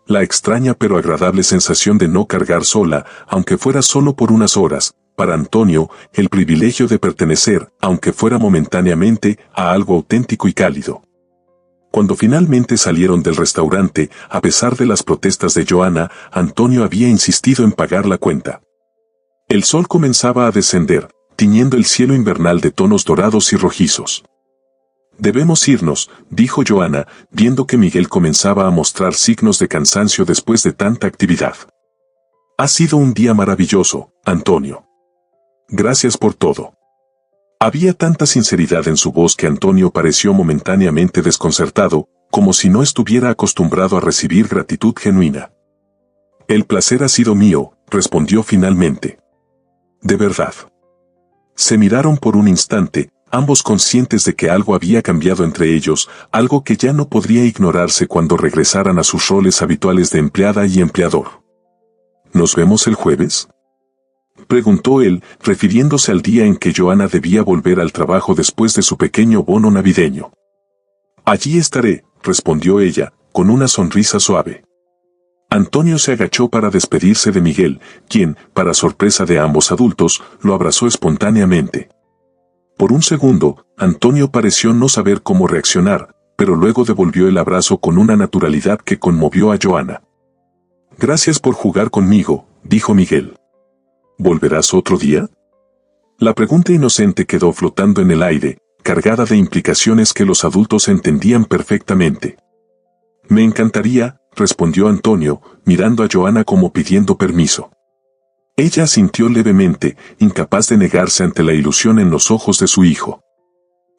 la extraña pero agradable sensación de no cargar sola, aunque fuera solo por unas horas. Para Antonio, el privilegio de pertenecer, aunque fuera momentáneamente, a algo auténtico y cálido. Cuando finalmente salieron del restaurante, a pesar de las protestas de Joanna, Antonio había insistido en pagar la cuenta. El sol comenzaba a descender, tiñendo el cielo invernal de tonos dorados y rojizos. Debemos irnos, dijo Joanna, viendo que Miguel comenzaba a mostrar signos de cansancio después de tanta actividad. Ha sido un día maravilloso, Antonio. Gracias por todo. Había tanta sinceridad en su voz que Antonio pareció momentáneamente desconcertado, como si no estuviera acostumbrado a recibir gratitud genuina. El placer ha sido mío, respondió finalmente. De verdad. Se miraron por un instante, ambos conscientes de que algo había cambiado entre ellos, algo que ya no podría ignorarse cuando regresaran a sus roles habituales de empleada y empleador. ¿Nos vemos el jueves?, preguntó él, refiriéndose al día en que Joanna debía volver al trabajo después de su pequeño bono navideño. Allí estaré, respondió ella, con una sonrisa suave. Antonio se agachó para despedirse de Miguel, quien, para sorpresa de ambos adultos, lo abrazó espontáneamente. Por un segundo, Antonio pareció no saber cómo reaccionar, pero luego devolvió el abrazo con una naturalidad que conmovió a Joanna. Gracias por jugar conmigo, dijo Miguel. ¿Volverás otro día? La pregunta inocente quedó flotando en el aire, cargada de implicaciones que los adultos entendían perfectamente. Me encantaría, respondió Antonio, mirando a Joanna como pidiendo permiso. Ella asintió levemente, incapaz de negarse ante la ilusión en los ojos de su hijo.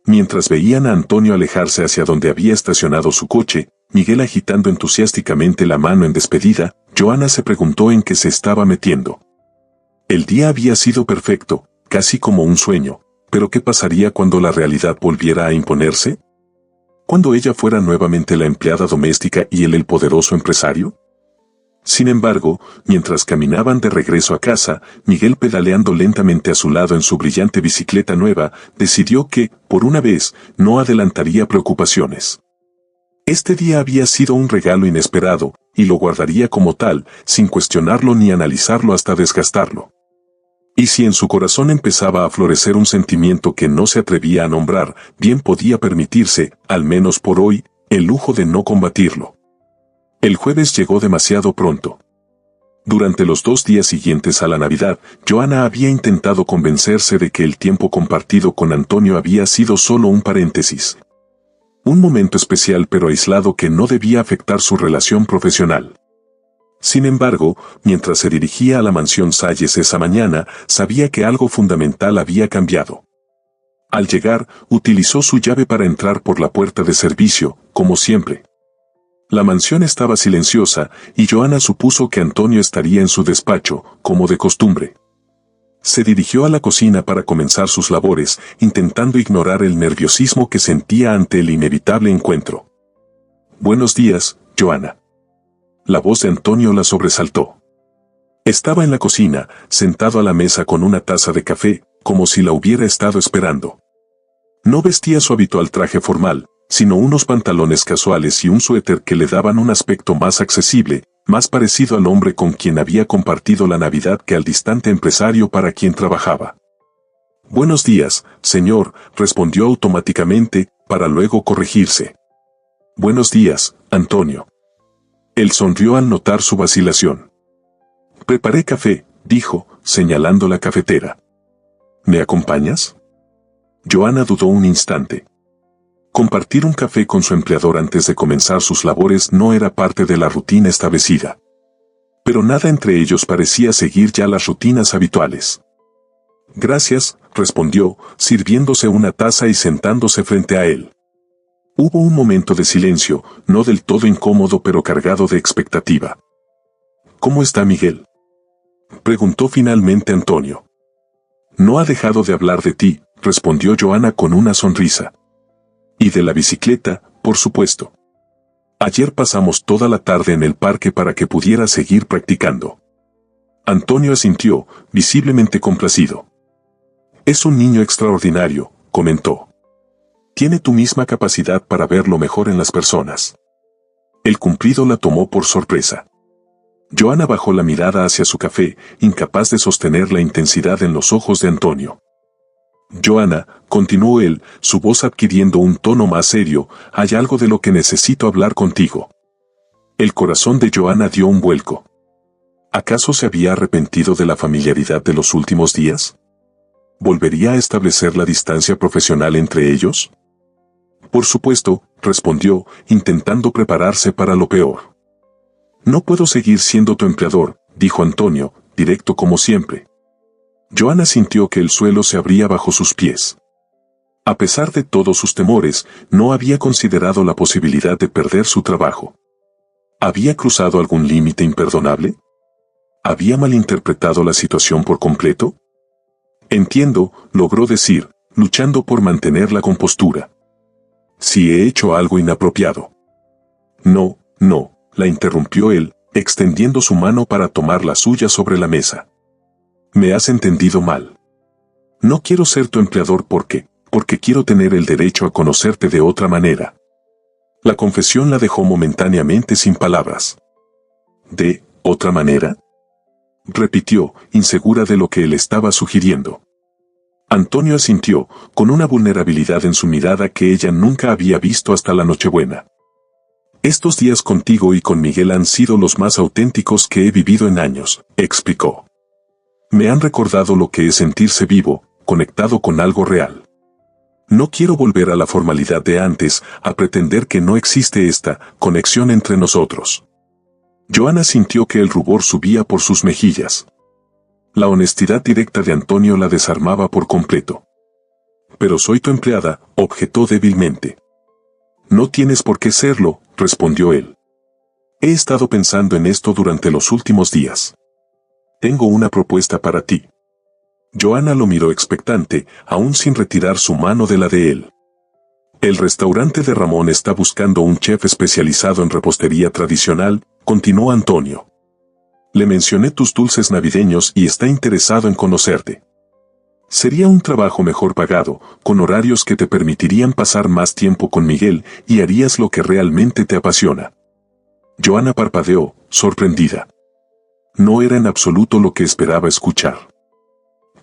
Mientras veían a Antonio alejarse hacia donde había estacionado su coche, Miguel agitando entusiásticamente la mano en despedida, Joana se preguntó en qué se estaba metiendo. El día había sido perfecto, casi como un sueño, pero ¿qué pasaría cuando la realidad volviera a imponerse? ¿Cuando ella fuera nuevamente la empleada doméstica y él el poderoso empresario? Sin embargo, mientras caminaban de regreso a casa, Miguel pedaleando lentamente a su lado en su brillante bicicleta nueva, decidió que, por una vez, no adelantaría preocupaciones. Este día había sido un regalo inesperado, y lo guardaría como tal, sin cuestionarlo ni analizarlo hasta desgastarlo. Y si en su corazón empezaba a florecer un sentimiento que no se atrevía a nombrar, bien podía permitirse, al menos por hoy, el lujo de no combatirlo. El jueves llegó demasiado pronto. Durante los 2 días siguientes a la Navidad, Joana había intentado convencerse de que el tiempo compartido con Antonio había sido solo un paréntesis. Un momento especial pero aislado que no debía afectar su relación profesional. Sin embargo, mientras se dirigía a la mansión Salles esa mañana, sabía que algo fundamental había cambiado. Al llegar, utilizó su llave para entrar por la puerta de servicio, como siempre. La mansión estaba silenciosa, y Joana supuso que Antonio estaría en su despacho, como de costumbre. Se dirigió a la cocina para comenzar sus labores, intentando ignorar el nerviosismo que sentía ante el inevitable encuentro. «Buenos días, Joana». La voz de Antonio la sobresaltó. Estaba en la cocina, sentado a la mesa con una taza de café, como si la hubiera estado esperando. No vestía su habitual traje formal, sino unos pantalones casuales y un suéter que le daban un aspecto más accesible, más parecido al hombre con quien había compartido la Navidad que al distante empresario para quien trabajaba. «Buenos días, señor», respondió automáticamente, para luego corregirse. «Buenos días, Antonio». Él sonrió al notar su vacilación. «Preparé café», dijo, señalando la cafetera. «¿Me acompañas?». Joana dudó un instante. Compartir un café con su empleador antes de comenzar sus labores no era parte de la rutina establecida. Pero nada entre ellos parecía seguir ya las rutinas habituales. «Gracias», respondió, sirviéndose una taza y sentándose frente a él. Hubo un momento de silencio, no del todo incómodo pero cargado de expectativa. «¿Cómo está Miguel?», preguntó finalmente Antonio. «No ha dejado de hablar de ti», respondió Joana con una sonrisa. «Y de la bicicleta, por supuesto. Ayer pasamos toda la tarde en el parque para que pudiera seguir practicando». Antonio asintió, visiblemente complacido. «Es un niño extraordinario», comentó. «Tiene tu misma capacidad para ver lo mejor en las personas». El cumplido la tomó por sorpresa. Joana bajó la mirada hacia su café, incapaz de sostener la intensidad en los ojos de Antonio. «Joana», continuó él, su voz adquiriendo un tono más serio, «hay algo de lo que necesito hablar contigo». El corazón de Joana dio un vuelco. ¿Acaso se había arrepentido de la familiaridad de los últimos días? ¿Volvería a establecer la distancia profesional entre ellos? «Por supuesto», respondió, intentando prepararse para lo peor. «No puedo seguir siendo tu empleador», dijo Antonio, directo como siempre. Joana sintió que el suelo se abría bajo sus pies. A pesar de todos sus temores, no había considerado la posibilidad de perder su trabajo. ¿Había cruzado algún límite imperdonable? ¿Había malinterpretado la situación por completo? «Entiendo», logró decir, luchando por mantener la compostura. «Si he hecho algo inapropiado». «No, no», la interrumpió él, extendiendo su mano para tomar la suya sobre la mesa. «Me has entendido mal. No quiero ser tu empleador porque quiero tener el derecho a conocerte de otra manera». La confesión la dejó momentáneamente sin palabras. «¿De otra manera?», repitió, insegura de lo que él estaba sugiriendo. Antonio asintió, con una vulnerabilidad en su mirada que ella nunca había visto hasta la Nochebuena. «Estos días contigo y con Miguel han sido los más auténticos que he vivido en años», explicó. «Me han recordado lo que es sentirse vivo, conectado con algo real. No quiero volver a la formalidad de antes, a pretender que no existe esta conexión entre nosotros». Joana sintió que el rubor subía por sus mejillas. La honestidad directa de Antonio la desarmaba por completo. Pero soy tu empleada, objetó débilmente. No tienes por qué serlo, respondió él. He estado pensando en esto durante los últimos días. Tengo una propuesta para ti. Joana lo miró expectante, aún sin retirar su mano de la de él. El restaurante de Ramón está buscando un chef especializado en repostería tradicional, continuó Antonio. Le mencioné tus dulces navideños y está interesado en conocerte. Sería un trabajo mejor pagado, con horarios que te permitirían pasar más tiempo con Miguel y harías lo que realmente te apasiona. Joana parpadeó, sorprendida. No era en absoluto lo que esperaba escuchar.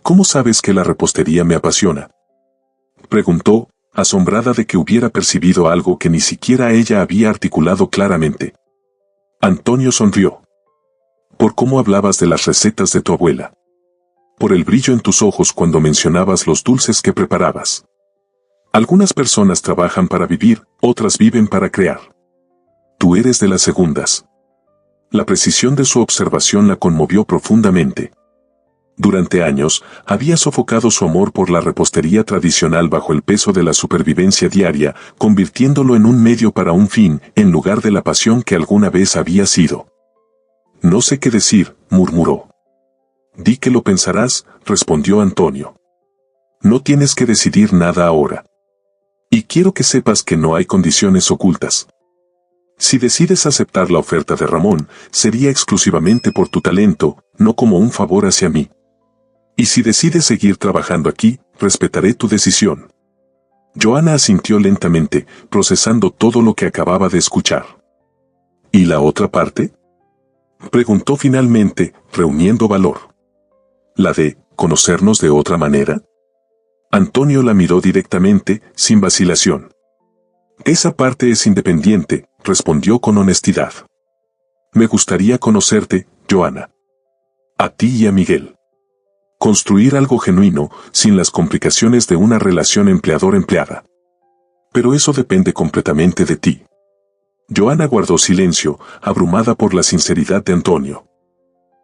¿Cómo sabes que la repostería me apasiona?, preguntó, asombrada de que hubiera percibido algo que ni siquiera ella había articulado claramente. Antonio sonrió. Por cómo hablabas de las recetas de tu abuela. Por el brillo en tus ojos cuando mencionabas los dulces que preparabas. Algunas personas trabajan para vivir, otras viven para crear. Tú eres de las segundas. La precisión de su observación la conmovió profundamente. Durante años, había sofocado su amor por la repostería tradicional bajo el peso de la supervivencia diaria, convirtiéndolo en un medio para un fin, en lugar de la pasión que alguna vez había sido. No sé qué decir, murmuró. Di que lo pensarás, respondió Antonio. No tienes que decidir nada ahora. Y quiero que sepas que no hay condiciones ocultas. Si decides aceptar la oferta de Ramón, sería exclusivamente por tu talento, no como un favor hacia mí. Y si decides seguir trabajando aquí, respetaré tu decisión. Joana asintió lentamente, procesando todo lo que acababa de escuchar. ¿Y la otra parte?, preguntó finalmente, reuniendo valor. ¿La de conocernos de otra manera? Antonio la miró directamente, sin vacilación. Esa parte es independiente, respondió con honestidad. Me gustaría conocerte, Joana. A ti y a Miguel. Construir algo genuino, sin las complicaciones de una relación empleador-empleada. Pero eso depende completamente de ti. Joana guardó silencio, abrumada por la sinceridad de Antonio.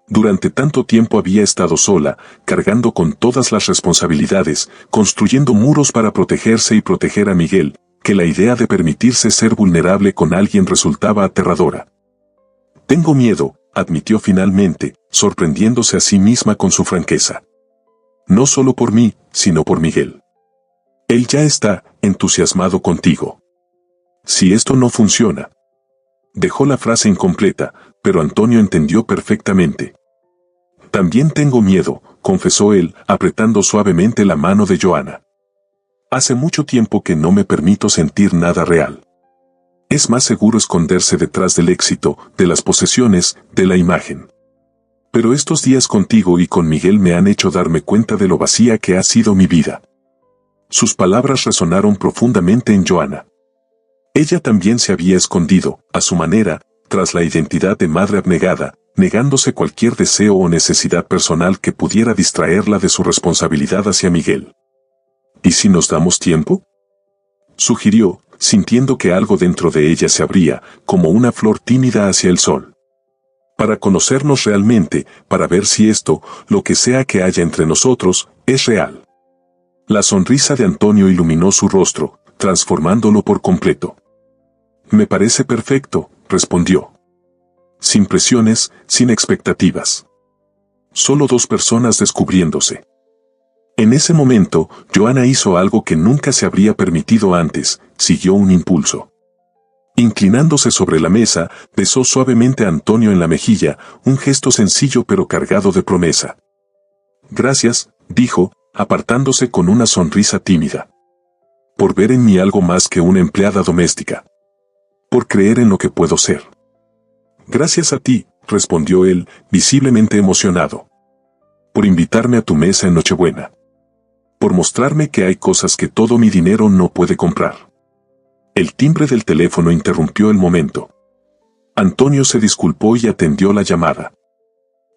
Durante tanto tiempo había estado sola, cargando con todas las responsabilidades, construyendo muros para protegerse y proteger a Miguel, que la idea de permitirse ser vulnerable con alguien resultaba aterradora. Tengo miedo, admitió finalmente, sorprendiéndose a sí misma con su franqueza. No solo por mí, sino por Miguel. Él ya está entusiasmado contigo. Si esto no funciona. Dejó la frase incompleta, pero Antonio entendió perfectamente. También tengo miedo, confesó él, apretando suavemente la mano de Joana. Hace mucho tiempo que no me permito sentir nada real. Es más seguro esconderse detrás del éxito, de las posesiones, de la imagen. Pero estos días contigo y con Miguel me han hecho darme cuenta de lo vacía que ha sido mi vida. Sus palabras resonaron profundamente en Joana. Ella también se había escondido, a su manera, tras la identidad de madre abnegada, negándose cualquier deseo o necesidad personal que pudiera distraerla de su responsabilidad hacia Miguel. ¿Y si nos damos tiempo?, sugirió, sintiendo que algo dentro de ella se abría, como una flor tímida hacia el sol. Para conocernos realmente, para ver si esto, lo que sea que haya entre nosotros, es real. La sonrisa de Antonio iluminó su rostro, transformándolo por completo. Me parece perfecto, respondió. Sin presiones, sin expectativas. Solo dos personas descubriéndose. En ese momento, Joana hizo algo que nunca se habría permitido antes, siguió un impulso. Inclinándose sobre la mesa, besó suavemente a Antonio en la mejilla, un gesto sencillo pero cargado de promesa. Gracias, dijo, apartándose con una sonrisa tímida. Por ver en mí algo más que una empleada doméstica. Por creer en lo que puedo ser. Gracias a ti, respondió él, visiblemente emocionado. Por invitarme a tu mesa en Nochebuena. Por mostrarme que hay cosas que todo mi dinero no puede comprar. El timbre del teléfono interrumpió el momento. Antonio se disculpó y atendió la llamada.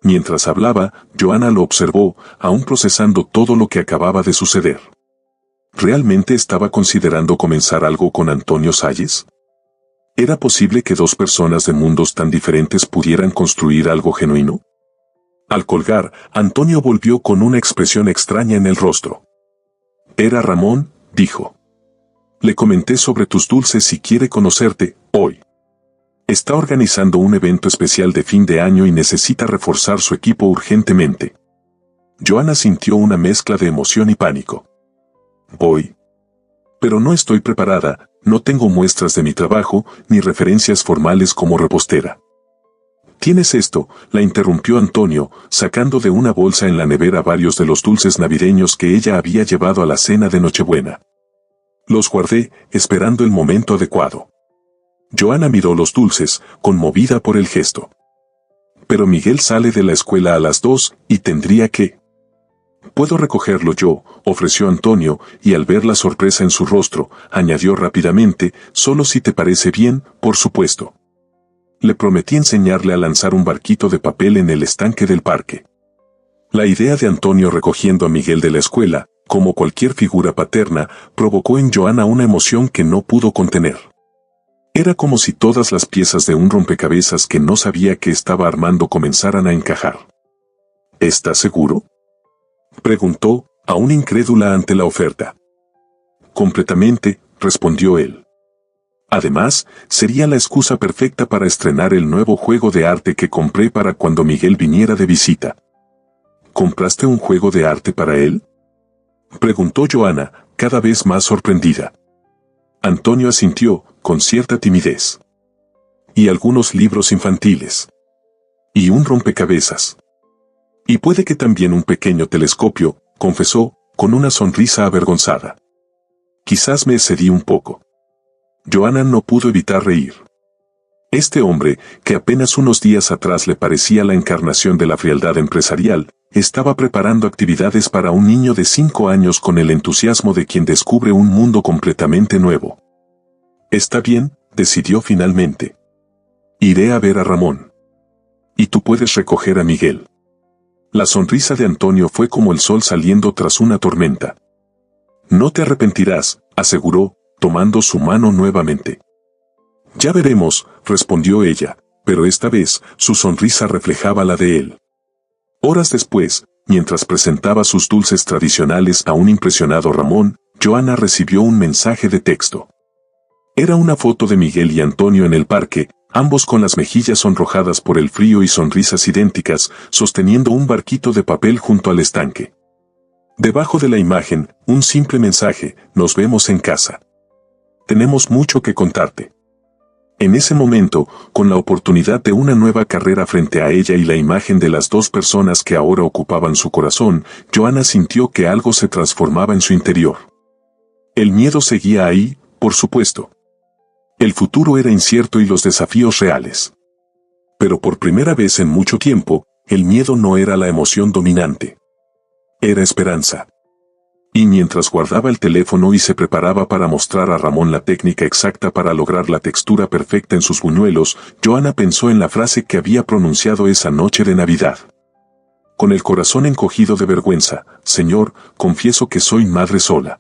Mientras hablaba, Joana lo observó, aún procesando todo lo que acababa de suceder. ¿Realmente estaba considerando comenzar algo con Antonio Salles? ¿Era posible que dos personas de mundos tan diferentes pudieran construir algo genuino? Al colgar, Antonio volvió con una expresión extraña en el rostro. Era Ramón, dijo. Le comenté sobre tus dulces y quiere conocerte, hoy. Está organizando un evento especial de fin de año y necesita reforzar su equipo urgentemente. Joana sintió una mezcla de emoción y pánico. Voy. Pero no estoy preparada, no tengo muestras de mi trabajo, ni referencias formales como repostera. ¿Tienes esto?, la interrumpió Antonio, sacando de una bolsa en la nevera varios de los dulces navideños que ella había llevado a la cena de Nochebuena. Los guardé, esperando el momento adecuado. Joana miró los dulces, conmovida por el gesto. Pero Miguel sale de la escuela a las 2 y tendría que... «Puedo recogerlo yo», ofreció Antonio, y al ver la sorpresa en su rostro, añadió rápidamente, «solo si te parece bien, por supuesto». Le prometí enseñarle a lanzar un barquito de papel en el estanque del parque. La idea de Antonio recogiendo a Miguel de la escuela, como cualquier figura paterna, provocó en Joana una emoción que no pudo contener. Era como si todas las piezas de un rompecabezas que no sabía que estaba armando comenzaran a encajar. ¿Estás seguro?, preguntó, aún incrédula ante la oferta. Completamente, respondió él. Además, sería la excusa perfecta para estrenar el nuevo juego de arte que compré para cuando Miguel viniera de visita. ¿Compraste un juego de arte para él?, preguntó Joana, cada vez más sorprendida. Antonio asintió, con cierta timidez. Y algunos libros infantiles. Y un rompecabezas. Y puede que también un pequeño telescopio, confesó, con una sonrisa avergonzada. Quizás me excedí un poco. Joana no pudo evitar reír. Este hombre, que apenas unos días atrás le parecía la encarnación de la frialdad empresarial, estaba preparando actividades para un niño de 5 años con el entusiasmo de quien descubre un mundo completamente nuevo. Está bien, decidió finalmente. Iré a ver a Ramón. Y tú puedes recoger a Miguel. La sonrisa de Antonio fue como el sol saliendo tras una tormenta. No te arrepentirás, aseguró, tomando su mano nuevamente. Ya veremos, respondió ella, pero esta vez su sonrisa reflejaba la de él. Horas después, mientras presentaba sus dulces tradicionales a un impresionado Ramón, Joana recibió un mensaje de texto. Era una foto de Miguel y Antonio en el parque, ambos con las mejillas sonrojadas por el frío y sonrisas idénticas, sosteniendo un barquito de papel junto al estanque. Debajo de la imagen, un simple mensaje: nos vemos en casa. Tenemos mucho que contarte. En ese momento, con la oportunidad de una nueva carrera frente a ella y la imagen de las dos personas que ahora ocupaban su corazón, Joana sintió que algo se transformaba en su interior. El miedo seguía ahí, por supuesto. El futuro era incierto y los desafíos reales. Pero por primera vez en mucho tiempo, el miedo no era la emoción dominante. Era esperanza. Y mientras guardaba el teléfono y se preparaba para mostrar a Ramón la técnica exacta para lograr la textura perfecta en sus buñuelos, Joana pensó en la frase que había pronunciado esa noche de Navidad. Con el corazón encogido de vergüenza: Señor, confieso que soy madre sola.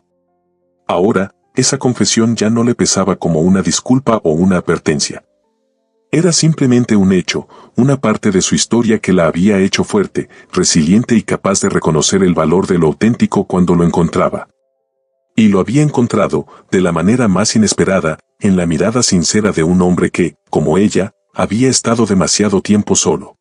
Ahora, esa confesión ya no le pesaba como una disculpa o una advertencia. Era simplemente un hecho, una parte de su historia que la había hecho fuerte, resiliente y capaz de reconocer el valor de lo auténtico cuando lo encontraba. Y lo había encontrado, de la manera más inesperada, en la mirada sincera de un hombre que, como ella, había estado demasiado tiempo solo.